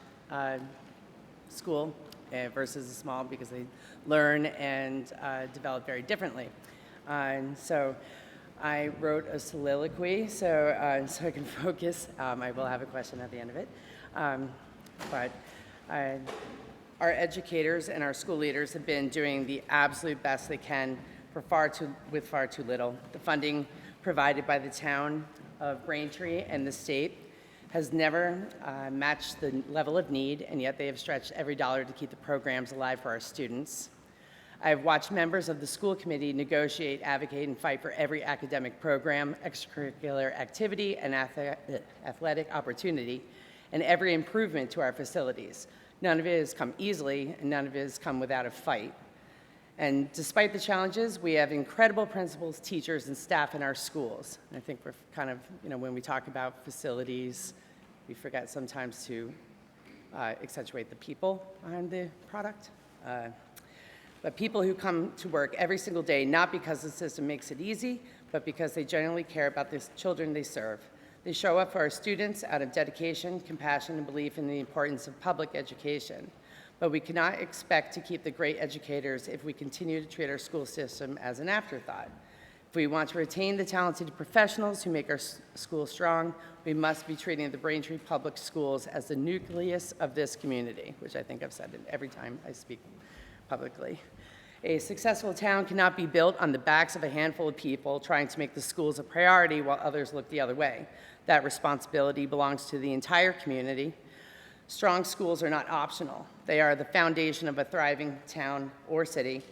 Speaker 13: school versus a small, because they learn and develop very differently. So I wrote a soliloquy so I can focus. I will have a question at the end of it. But our educators and our school leaders have been doing the absolute best they can with far too little. The funding provided by the town of Braintree and the state has never matched the level of need, and yet they have stretched every dollar to keep the programs alive for our students. I've watched members of the school committee negotiate, advocate, and fight for every academic program, extracurricular activity, and athletic opportunity, and every improvement to our facilities. None of it has come easily, and none of it has come without a fight. And despite the challenges, we have incredible principals, teachers, and staff in our schools. And I think we're kind of, when we talk about facilities, we forget sometimes to accentuate the people behind the product. But people who come to work every single day, not because the system makes it easy, but because they genuinely care about the children they serve. They show up for our students out of dedication, compassion, and belief in the importance of public education. But we cannot expect to keep the great educators if we continue to treat our school system as an afterthought. If we want to retain the talented professionals who make our schools strong, we must be treating the Braintree Public Schools as the nucleus of this community, which I think I've said every time I speak publicly. A successful town cannot be built on the backs of a handful of people trying to make the schools a priority while others look the other way. That responsibility belongs to the entire community. Strong schools are not optional. They are the foundation of a thriving town or city.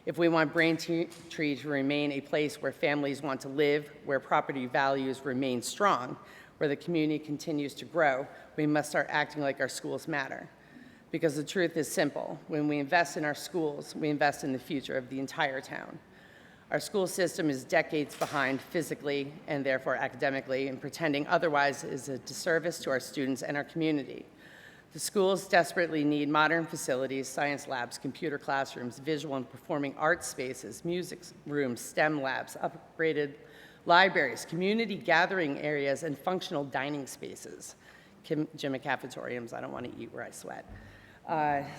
Speaker 13: If we want Braintree to remain a place where families want to live, where property values remain strong, where the community continues to grow, we must start acting like our schools matter. Because the truth is simple. When we invest in our schools, we invest in the future of the entire town. Our school system is decades behind physically and therefore academically, and pretending otherwise is a disservice to our students and our community. The schools desperately need modern facilities, science labs, computer classrooms, visual and performing arts spaces, music rooms, STEM labs, upgraded libraries, community gathering areas, and functional dining spaces. Gym and cafetoriums, I don't want to eat where I sweat.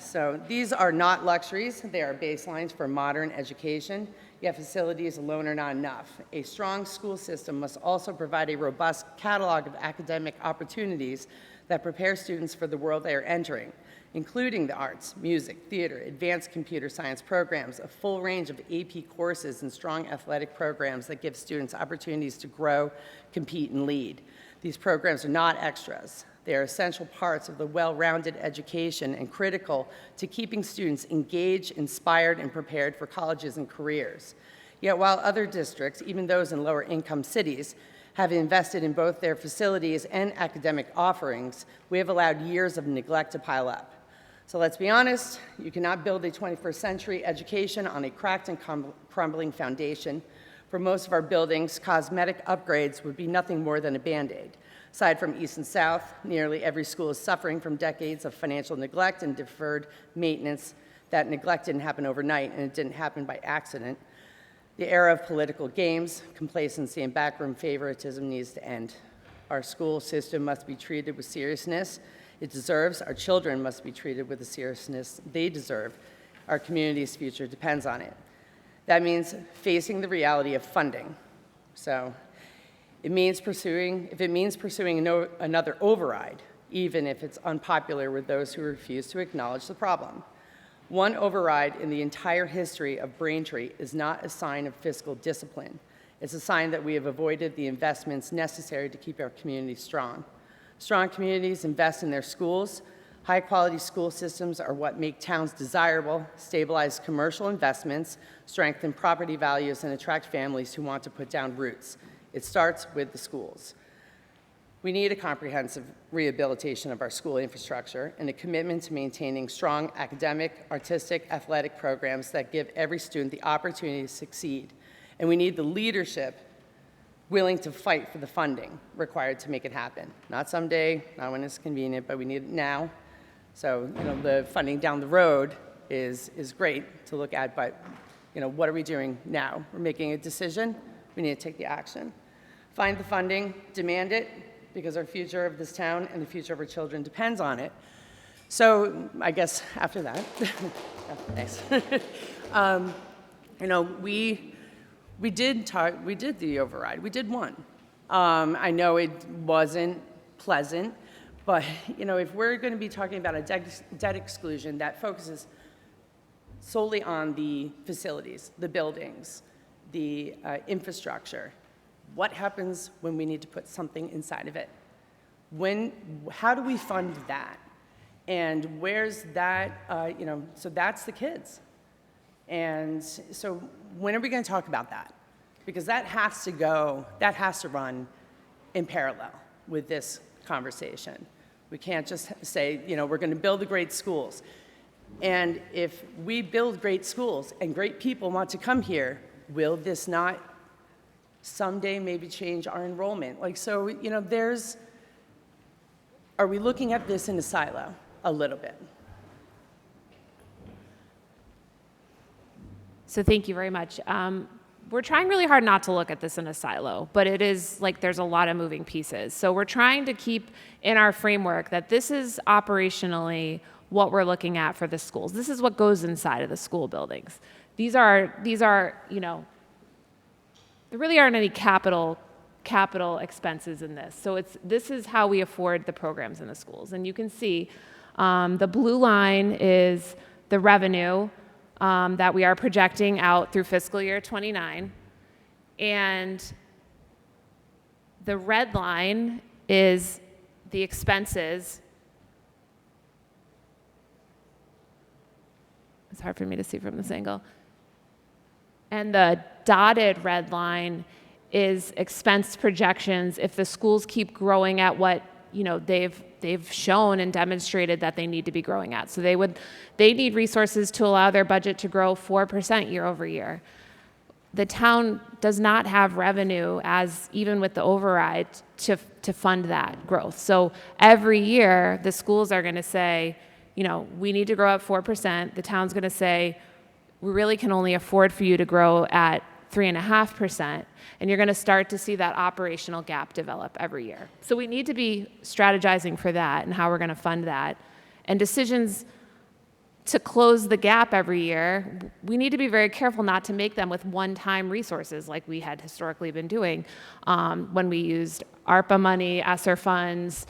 Speaker 13: So these are not luxuries, they are baselines for modern education, yet facilities alone are not enough. A strong school system must also provide a robust catalog of academic opportunities that prepare students for the world they are entering, including the arts, music, theater, advanced computer science programs, a full range of AP courses, and strong athletic programs that give students opportunities to grow, compete, and lead. These programs are not extras. They are essential parts of the well-rounded education and critical to keeping students engaged, inspired, and prepared for colleges and careers. Yet while other districts, even those in lower-income cities, have invested in both their facilities and academic offerings, we have allowed years of neglect to pile up. So let's be honest, you cannot build a 21st century education on a cracked and crumbling foundation. For most of our buildings, cosmetic upgrades would be nothing more than a Band-Aid. Aside from East and South, nearly every school is suffering from decades of financial neglect and deferred maintenance. That neglect didn't happen overnight, and it didn't happen by accident. The era of political games, complacency, and backroom favoritism needs to end. Our school system must be treated with seriousness it deserves. Our children must be treated with the seriousness they deserve. Our community's future depends on it. That means facing the reality of funding. So if it means pursuing another override, even if it's unpopular with those who refuse to acknowledge the problem. One override in the entire history of Braintree is not a sign of fiscal discipline. It's a sign that we have avoided the investments necessary to keep our community strong. Strong communities invest in their schools. High-quality school systems are what make towns desirable, stabilize commercial investments, strengthen property values, and attract families who want to put down roots. It starts with the schools. We need a comprehensive rehabilitation of our school infrastructure and a commitment to maintaining strong academic, artistic, athletic programs that give every student the opportunity to succeed. And we need the leadership willing to fight for the funding required to make it happen. Not someday, not when it's convenient, but we need it now. So, the funding down the road is great to look at, but, what are we doing now? We're making a decision. We need to take the action. Find the funding, demand it, because our future of this town and the future of our children depends on it. So I guess after that, thanks. We did the override. We did one. I know it wasn't pleasant, but if we're going to be talking about a debt exclusion that focuses solely on the facilities, the buildings, the infrastructure, what happens when we need to put something inside of it? How do we fund that? And where's that, so that's the kids. And so when are we going to talk about that? Because that has to run in parallel with this conversation. We can't just say, we're going to build the great schools. And if we build great schools and great people want to come here, will this not someday maybe change our enrollment? Are we looking at this in a silo a little bit?
Speaker 1: So thank you very much. We're trying really hard not to look at this in a silo, but it is like there's a lot of moving pieces. So we're trying to keep in our framework that this is operationally what we're looking at for the schools. This is what goes inside of the school buildings. These are, there really aren't any capital expenses in this. So this is how we afford the programs in the schools. And you can see the blue line is the revenue. that we are projecting out through fiscal year 29. And the red line is the expenses. It's hard for me to see from this angle. And the dotted red line is expense projections if the schools keep growing at what they've shown and demonstrated that they need to be growing at. So they need resources to allow their budget to grow 4% year over year. The town does not have revenue, as even with the override, to fund that growth. So every year the schools are going to say, we need to grow at 4%. The town's going to say, we really can only afford for you to grow at 3.5%, and you're going to start to see that operational gap develop every year. So we need to be strategizing for that and how we're going to fund that. And decisions to close the gap every year, we need to be very careful not to make them with one-time resources like we had historically been doing when we used ARPA money, ESSER funds,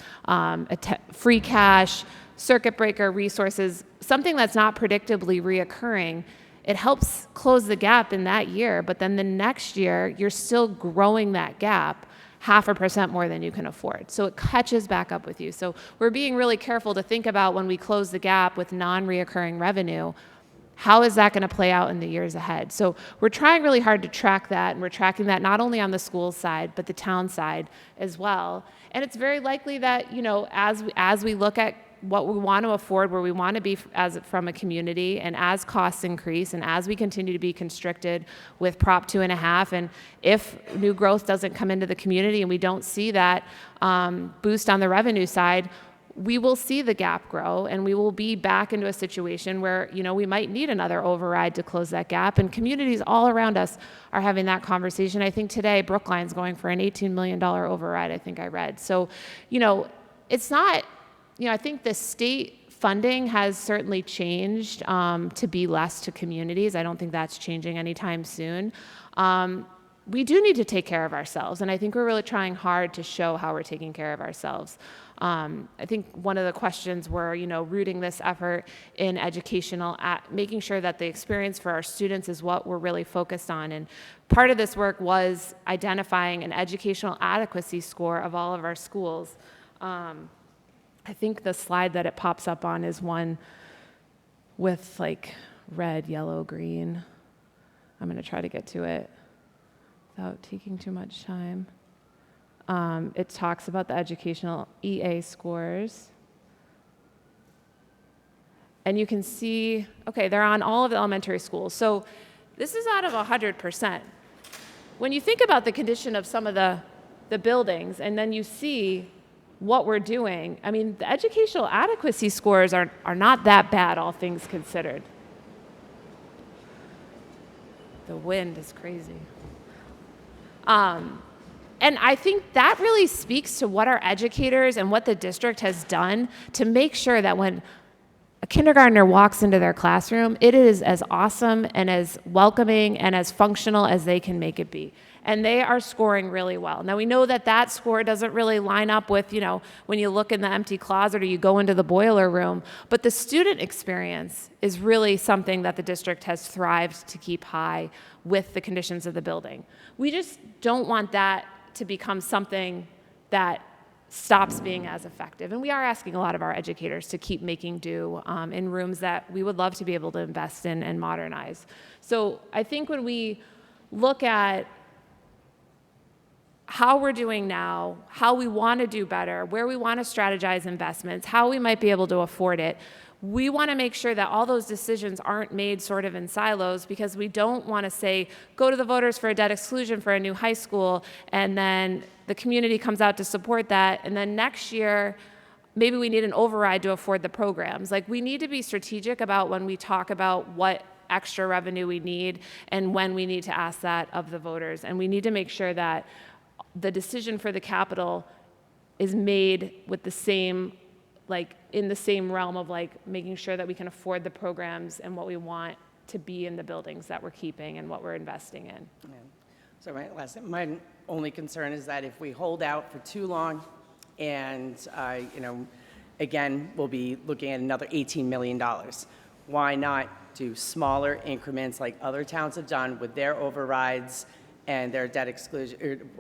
Speaker 1: free cash, circuit breaker resources, something that's not predictably reoccurring. It helps close the gap in that year, but then the next year, you're still growing that gap 0.5% more than you can afford. So it catches back up with you. So we're being really careful to think about when we close the gap with non-reoccurring revenue, how is that going to play out in the years ahead? So we're trying really hard to track that, and we're tracking that not only on the school side, but the town side as well. And it's very likely that, as we look at what we want to afford, where we want to be from a community, and as costs increase and as we continue to be constricted with Prop 2.5, and if new growth doesn't come into the community and we don't see that boost on the revenue side, we will see the gap grow, and we will be back into a situation where we might need another override to close that gap. And communities all around us are having that conversation. I think today Brookline's going for an $18 million override, I think I read. So it's not, I think the state funding has certainly changed to be less to communities. I don't think that's changing anytime soon. We do need to take care of ourselves, and I think we're really trying hard to show how we're taking care of ourselves. I think one of the questions were, rooting this effort in making sure that the experience for our students is what we're really focused on. And part of this work was identifying an educational adequacy score of all of our schools. I think the slide that it pops up on is one with like red, yellow, green. I'm going to try to get to it without taking too much time. It talks about the educational EA scores. And you can see, okay, they're on all of the elementary schools. So this is out of 100%. When you think about the condition of some of the buildings, and then you see what we're doing, I mean, the educational adequacy scores are not that bad, all things considered. The wind is crazy. And I think that really speaks to what our educators and what the district has done to make sure that when a kindergartner walks into their classroom, it is as awesome and as welcoming and as functional as they can make it be. And they are scoring really well. Now, we know that that score doesn't really line up with, when you look in the empty closet or you go into the boiler room, but the student experience is really something that the district has thrived to keep high with the conditions of the building. We just don't want that to become something that stops being as effective. And we are asking a lot of our educators to keep making do in rooms that we would love to be able to invest in and modernize. So I think when we look at how we're doing now, how we want to do better, where we want to strategize investments, how we might be able to afford it, we want to make sure that all those decisions aren't made sort of in silos, because we don't want to say, go to the voters for a debt exclusion for a new high school, and then the community comes out to support that, and then next year, maybe we need an override to afford the programs. Like, we need to be strategic about when we talk about what extra revenue we need and when we need to ask that of the voters. And we need to make sure that the decision for the capital is made with the same, in the same realm of making sure that we can afford the programs and what we want to be in the buildings that we're keeping and what we're investing in.
Speaker 13: Yeah. So my only concern is that if we hold out for too long, and again, we'll be looking at another $18 million. Why not do smaller increments like other towns have done with their overrides and their debt exclusion,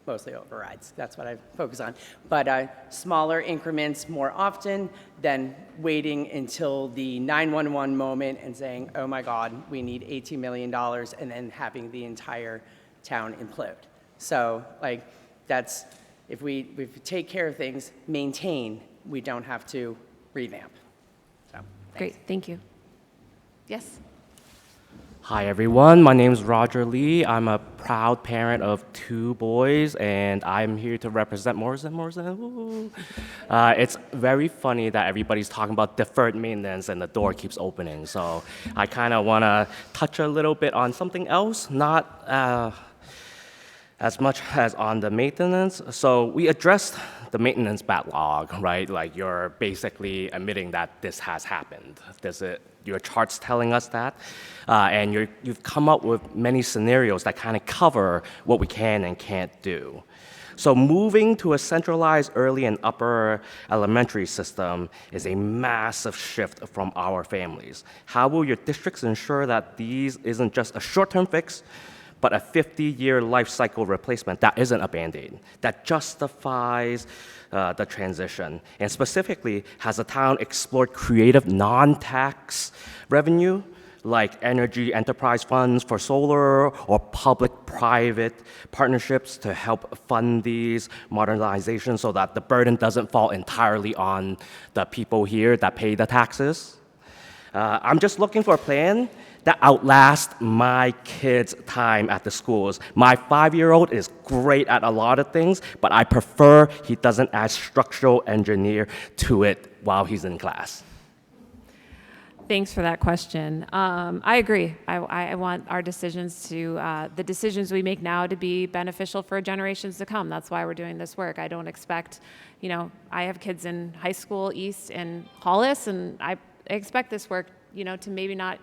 Speaker 13: mostly overrides, that's what I focus on, but smaller increments more often than waiting until the 911 moment and saying, oh my God, we need $18 million, and then having the entire town implode. So like, that's, if we take care of things, maintain, we don't have to revamp. So, thanks.
Speaker 1: Great, thank you. Yes?
Speaker 14: Hi everyone, my name is Roger Lee. I'm a proud parent of 2 boys, and I'm here to represent Morrison. Woo. It's very funny that everybody's talking about deferred maintenance and the door keeps opening. So I kind of want to touch a little bit on something else, not as much as on the maintenance. So we addressed the maintenance backlog, right? Like you're basically admitting that this has happened. Your chart's telling us that. And you've come up with many scenarios that kind of cover what we can and can't do. So moving to a centralized early and upper elementary system is a massive shift from our families. How will your districts ensure that these isn't just a short-term fix, but a 50-year life cycle replacement that isn't a Band-Aid, that justifies the transition? And specifically, has the town explored creative non-tax revenue, like energy enterprise funds for solar or public-private partnerships to help fund these modernizations so that the burden doesn't fall entirely on the people here that pay the taxes? I'm just looking for a plan that outlasts my kids' time at the schools. My 5-year-old is great at a lot of things, but I prefer he doesn't add structural engineer to it while he's in class.
Speaker 1: Thanks for that question. I agree. I want our decisions the decisions we make now to be beneficial for generations to come. That's why we're doing this work. I don't expect, I have kids in high school, East and Hollis, and I expect this work, to maybe not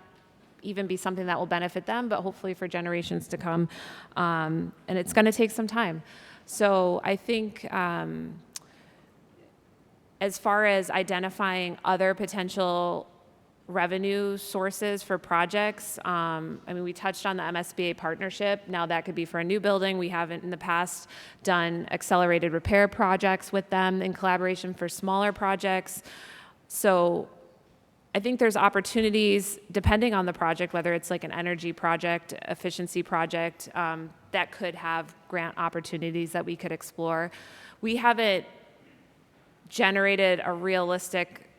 Speaker 1: even be something that will benefit them, but hopefully for generations to come. And it's going to take some time. So I think as far as identifying other potential revenue sources for projects, we touched on the MSBA partnership. Now that could be for a new building. We haven't in the past done accelerated repair projects with them in collaboration for smaller projects. So I think there's opportunities, depending on the project, whether it's like an energy project, efficiency project, that could have grant opportunities that we could explore. We haven't generated a realistic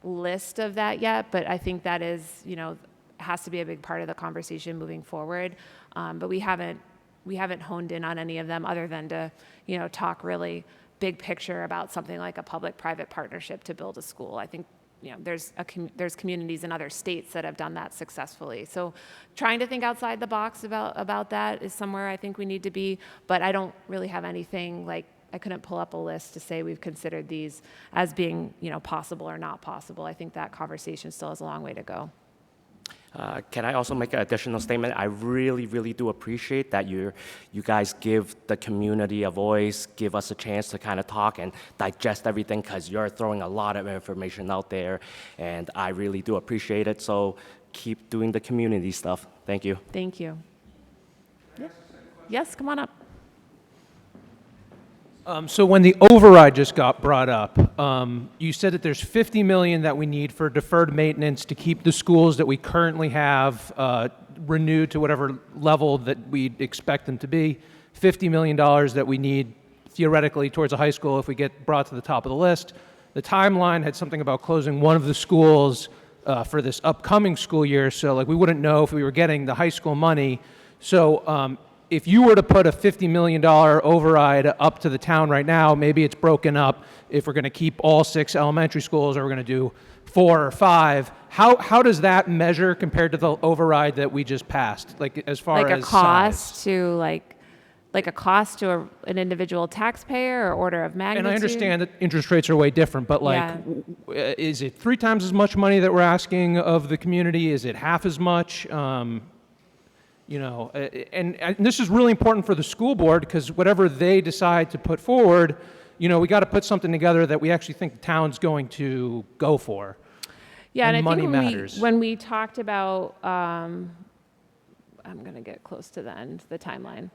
Speaker 1: list of that yet, but I think that is, has to be a big part of the conversation moving forward. But we haven't honed in on any of them other than to, talk really big picture about something like a public-private partnership to build a school. I think there's communities in other states that have done that successfully. So trying to think outside the box about that is somewhere I think we need to be, but I don't really have anything like, I couldn't pull up a list to say we've considered these as being, possible or not possible. I think that conversation still has a long way to go.
Speaker 14: Can I also make an additional statement? I really, really do appreciate that you guys give the community a voice, give us a chance to kind of talk and digest everything, because you're throwing a lot of information out there, and I really do appreciate it. So keep doing the community stuff. Thank you.
Speaker 1: Thank you. Yeah. Yes, come on up.
Speaker 9: So when the override just got brought up, you said that there's $50 million that we need for deferred maintenance to keep the schools that we currently have renewed to whatever level that we expect them to be, $50 million that we need theoretically towards a high school if we get brought to the top of the list. The timeline had something about closing one of the schools for this upcoming school year, so like we wouldn't know if we were getting the high school money. So if you were to put a $50 million override up to the town right now, maybe it's broken up if we're going to keep all 6 elementary schools or we're going to do 4 or 5. How does that measure compared to the override that we just passed? Like as far
Speaker 1: like
Speaker 9: as
Speaker 1: a cost
Speaker 9: size?
Speaker 1: to like a cost to an individual taxpayer or order of magnitude?
Speaker 9: And I understand that interest rates are way different, but like, is it 3 times as much money that we're asking of the community? Is it half as much? And this is really important for the school board, because whatever they decide to put forward, we got to put something together that we actually think the town's going to go for.
Speaker 1: Yeah, and I
Speaker 9: money
Speaker 1: think
Speaker 9: matters.
Speaker 1: when we talked about, I'm going to get close to the end, the timeline.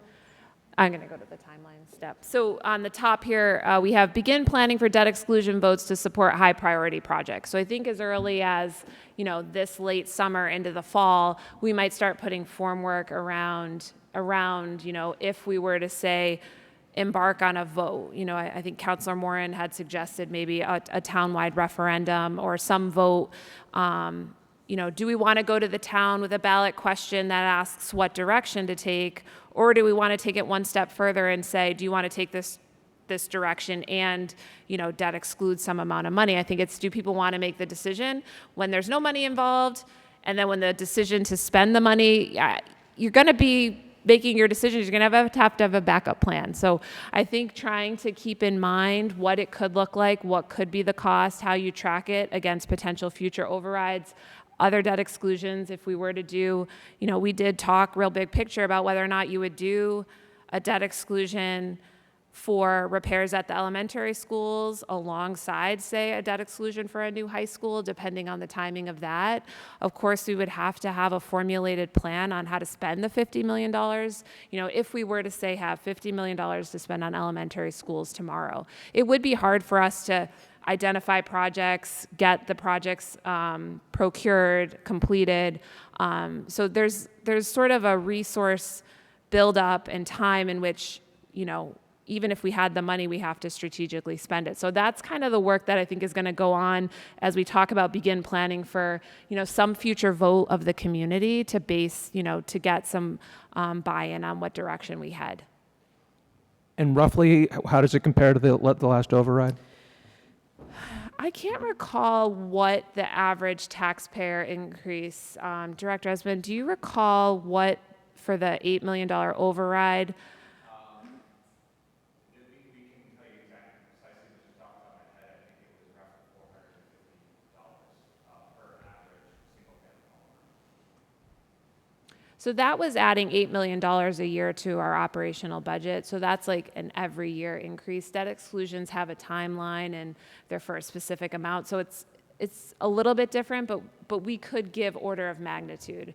Speaker 1: I'm going to go to the timeline step. So on the top here, we have begin planning for debt exclusion votes to support high priority projects. So I think as early as, this late summer into the fall, we might start putting formwork around, if we were to say, embark on a vote. I think Councilor Moran had suggested maybe a townwide referendum or some vote. Do we want to go to the town with a ballot question that asks what direction to take, or do we want to take it one step further and say, do you want to take this direction and, debt exclude some amount of money? I think it's, do people want to make the decision when there's no money involved? And then when the decision to spend the money, you're going to be making your decisions, you're going to have to have a backup plan. So I think trying to keep in mind what it could look like, what could be the cost, how you track it against potential future overrides, other debt exclusions. If we were to do, we did talk real big picture about whether or not you would do a debt exclusion for repairs at the elementary schools alongside, say, a debt exclusion for a new high school, depending on the timing of that. Of course, we would have to have a formulated plan on how to spend the $50 million. If we were to, say, have $50 million to spend on elementary schools tomorrow, it would be hard for us to identify projects, get the projects procured, completed. So there's sort of a resource buildup and time in which, even if we had the money, we have to strategically spend it. So that's kind of the work that I think is going to go on as we talk about begin planning for, some future vote of the community to base, to get some buy-in on what direction we head.
Speaker 9: And roughly, how does it compare to the last override?
Speaker 1: I can't recall what the average taxpayer increase. Director Esmond, do you recall what for the $8 million override? So that was adding $8 million a year to our operational budget. So that's like an every year increase. Debt exclusions have a timeline and they're for a specific amount. So it's a little bit different, but we could give order of magnitude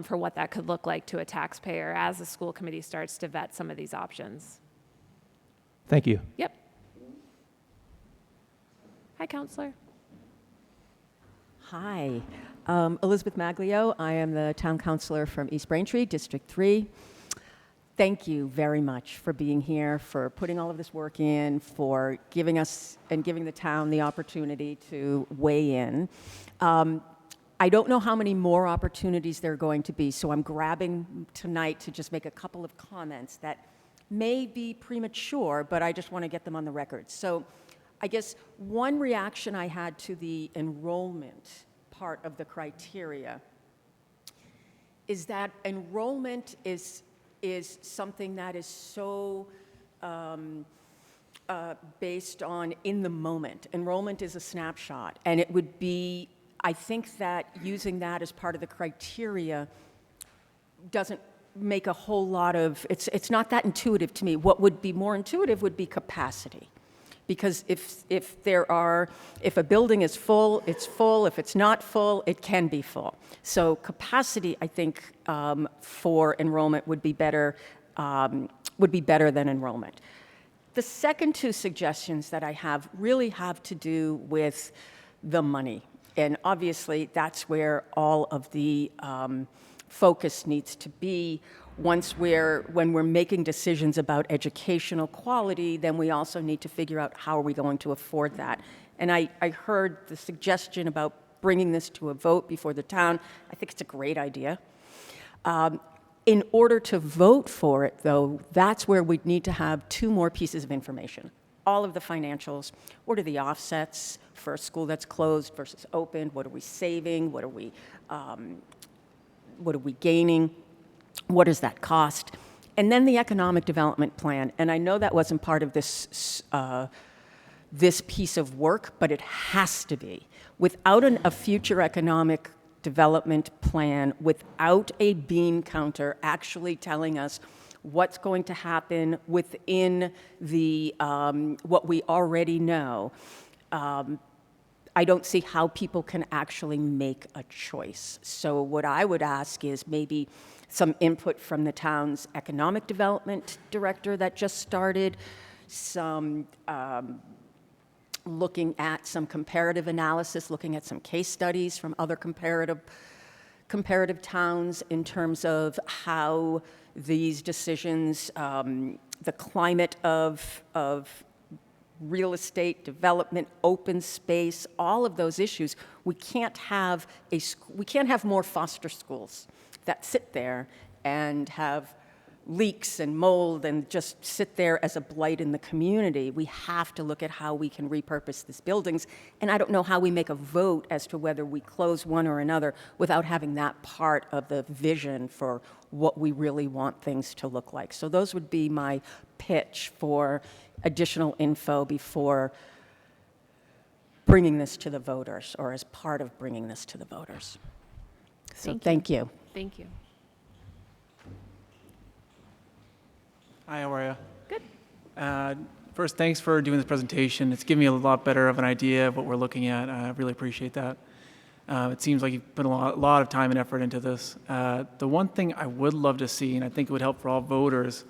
Speaker 1: for what that could look like to a taxpayer as the school committee starts to vet some of these options.
Speaker 9: Thank you.
Speaker 1: Yep. Hi, Counselor.
Speaker 15: Hi, Elizabeth Maglio. I am the town councilor from East Braintree, District 3. Thank you very much for being here, for putting all of this work in, for giving us and giving the town the opportunity to weigh in. I don't know how many more opportunities there are going to be, so I'm grabbing tonight to just make a couple of comments that may be premature, but I just want to get them on the record. So I guess one reaction I had to the enrollment part of the criteria is that enrollment is something that is so based on in the moment. Enrollment is a snapshot, and it would be, I think that using that as part of the criteria doesn't make a whole lot of, it's not that intuitive to me. What would be more intuitive would be capacity. Because if a building is full, it's full. If it's not full, it can be full. So capacity, I think, for enrollment would be better than enrollment. The second two suggestions that I have really have to do with the money. And obviously, that's where all of the focus needs to be. When we're making decisions about educational quality, then we also need to figure out how are we going to afford that. And I heard the suggestion about bringing this to a vote before the town. I think it's a great idea. In order to vote for it, though, that's where we'd need to have two more pieces of information. All of the financials. What are the offsets for a school that's closed versus opened? What are we saving? What are we gaining? What does that cost? And then the economic development plan. And I know that wasn't part of this piece of work, but it has to be. Without a future economic development plan, without a bean counter actually telling us what's going to happen within the what we already know, I don't see how people can actually make a choice. So what I would ask is maybe some input from the town's economic development director that just started, some looking at some comparative analysis, looking at some case studies from other comparative towns in terms of how these decisions, the climate of real estate development, open space, all of those issues. We can't have more foster schools that sit there and have leaks and mold and just sit there as a blight in the community. We have to look at how we can repurpose these buildings. And I don't know how we make a vote as to whether we close one or another without having that part of the vision for what we really want things to look like. So those would be my pitch for additional info before bringing this to the voters, or as part of bringing this to the voters. So thank you.
Speaker 1: Thank you.
Speaker 16: Hi, how are you?
Speaker 1: Good.
Speaker 16: First, thanks for doing this presentation. It's given me a lot better of an idea of what we're looking at. I really appreciate that. It seems like you've put a lot of time and effort into this. The one thing I would love to see, and I think it would help for all voters,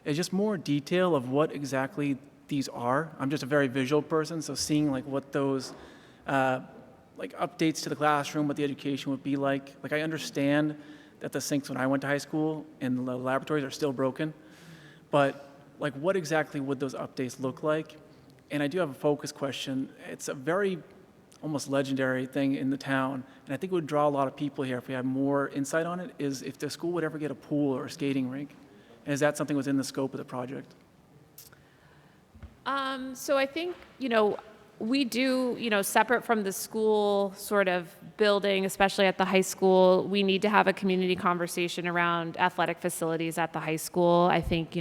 Speaker 16: is just more detail of what exactly these are. I'm just a very visual person, so seeing like what those like updates to the classroom, what the education would be like. Like I understand that the sinks when I went to high school and the laboratories are still broken, but like what exactly would those updates look like? And I do have a focus question. It's a very almost legendary thing in the town, and I think it would draw a lot of people here if we had more insight on it, is if the school would ever get a pool or a skating rink. And is that something within the scope of the project?
Speaker 1: So I think, we do, separate from the school sort of building, especially at the high school, we need to have a community conversation around athletic facilities at the high school. I think,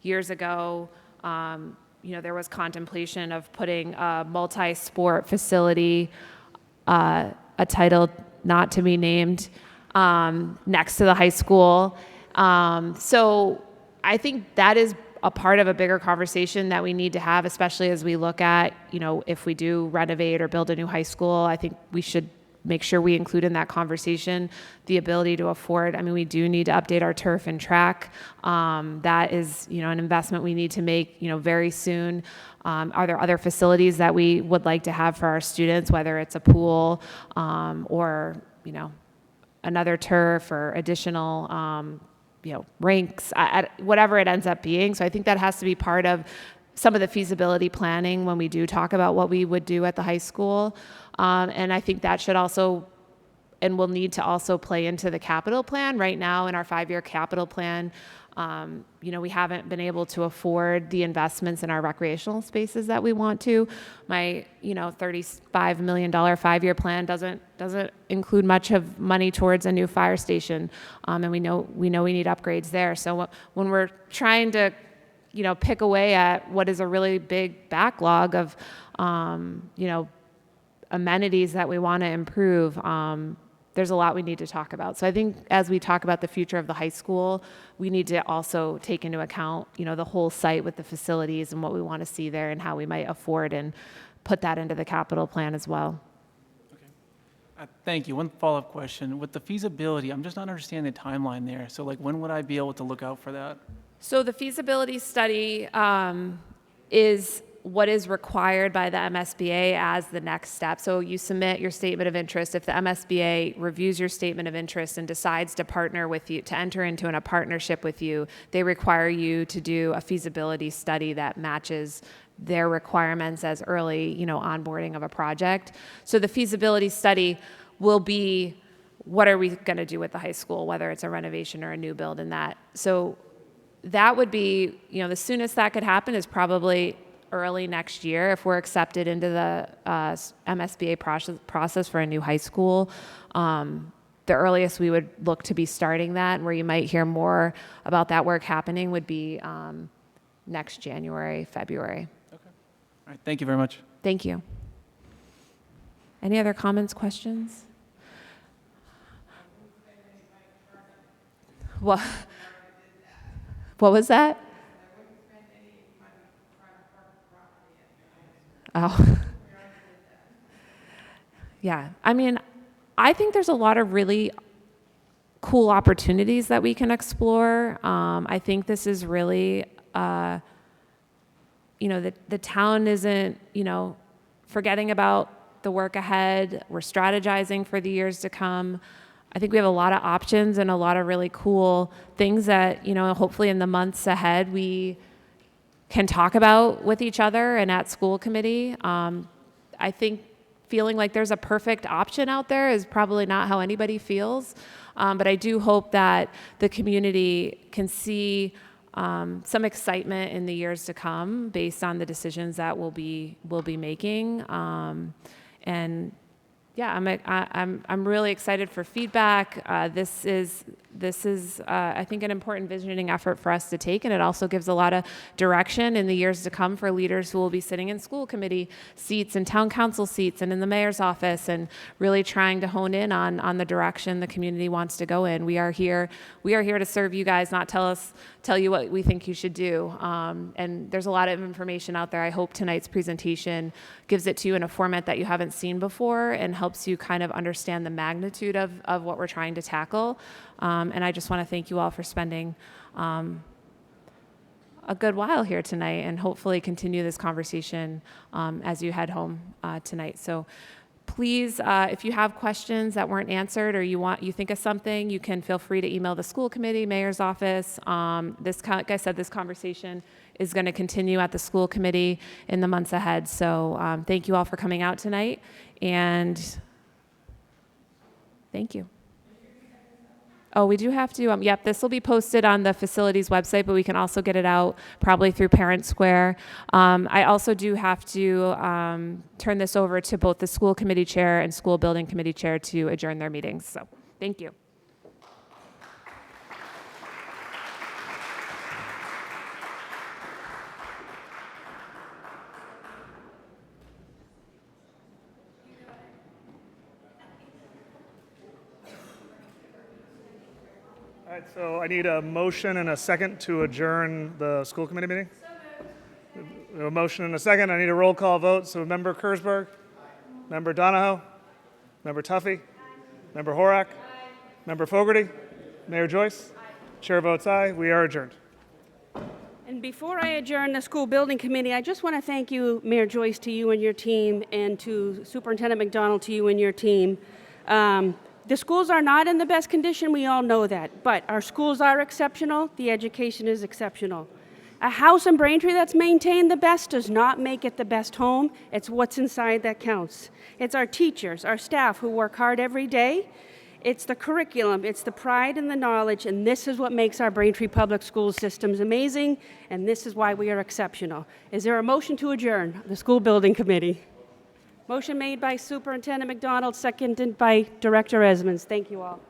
Speaker 1: years ago, there was contemplation of putting a multi-sport facility, a title not to be named, next to the high school. So I think that is a part of a bigger conversation that we need to have, especially as we look at, if we do renovate or build a new high school. I think we should make sure we include in that conversation the ability to afford. I mean, we do need to update our turf and track. That is, an investment we need to make, very soon. Are there other facilities that we would like to have for our students, whether it's a pool or, another turf or additional, rinks, whatever it ends up being. So I think that has to be part of some of the feasibility planning when we do talk about what we would do at the high school. And I think that should also, and will need to also play into the capital plan. Right now in our 5-year capital plan, we haven't been able to afford the investments in our recreational spaces that we want to. My, $35 million 5-year plan doesn't include much of money towards a new fire station, and we know we need upgrades there. So when we're trying to, pick away at what is a really big backlog of, amenities that we want to improve, there's a lot we need to talk about. So I think as we talk about the future of the high school, we need to also take into account, the whole site with the facilities and what we want to see there and how we might afford and put that into the capital plan as well.
Speaker 16: Okay. Thank you. One follow-up question. With the feasibility, I'm just not understanding the timeline there. So like when would I be able to look out for that?
Speaker 1: So the feasibility study is what is required by the MSBA as the next step. So you submit your statement of interest. If the MSBA reviews your statement of interest and decides to partner with you, to enter into a partnership with you, they require you to do a feasibility study that matches their requirements as early, onboarding of a project. So the feasibility study will be, what are we going to do with the high school, whether it's a renovation or a new build, and that. So that would be, the soonest that could happen is probably early next year if we're accepted into the MSBA process for a new high school. The earliest we would look to be starting that, where you might hear more about that work happening, would be next January, February.
Speaker 16: Okay. All right. Thank you very much.
Speaker 1: Thank you. Any other comments, questions? What was that? Oh. Yeah. I mean, I think there's a lot of really cool opportunities that we can explore. I think this is really, the town isn't, forgetting about the work ahead. We're strategizing for the years to come. I think we have a lot of options and a lot of really cool things that, hopefully in the months ahead we can talk about with each other and at school committee. I think feeling like there's a perfect option out there is probably not how anybody feels. But I do hope that the community can see some excitement in the years to come based on the decisions that we'll be making. And yeah, I'm really excited for feedback. This is I think an important visioning effort for us to take, and it also gives a lot of direction in the years to come for leaders who will be sitting in school committee seats and town council seats and in the mayor's office, and really trying to hone in on the direction the community wants to go in. We are here to serve you guys, not tell you what we think you should do. And there's a lot of information out there. I hope tonight's presentation gives it to you in a format that you haven't seen before and helps you kind of understand the magnitude of what we're trying to tackle. And I just want to thank you all for spending a good while here tonight, and hopefully continue this conversation as you head home tonight. So please, if you have questions that weren't answered or you think of something, you can feel free to email the school committee, mayor's office. Like I said, this conversation is going to continue at the school committee in the months ahead. So thank you all for coming out tonight, and thank you. Oh, we do have to, yep, this will be posted on the facilities website, but we can also get it out probably through Parent Square. I also do have to turn this over to both the school committee chair and school building committee chair to adjourn their meetings. So thank you.
Speaker 2: All right, so I need a motion and a second to adjourn the school committee meeting. We have a motion and a second. I need a roll call vote. So Member Kersberg, Member Donahoe, Member Tuffy, Member Horak, Member Fogarty, Mayor Joyce. Chair votes aye. We are adjourned.
Speaker 3: And before I adjourn the school building committee, I just want to thank you, Mayor Joyce, to you and your team, and to Superintendent McDonald, to you and your team. The schools are not in the best condition, we all know that, but our schools are exceptional, the education is exceptional. A house in Braintree that's maintained the best does not make it the best home. It's what's inside that counts. It's our teachers, our staff who work hard every day. It's the curriculum, it's the pride and the knowledge, and this is what makes our Braintree Public School systems amazing, and this is why we are exceptional. Is there a motion to adjourn the school building committee? Motion made by Superintendent McDonald, seconded by Director Esmonds. Thank you all.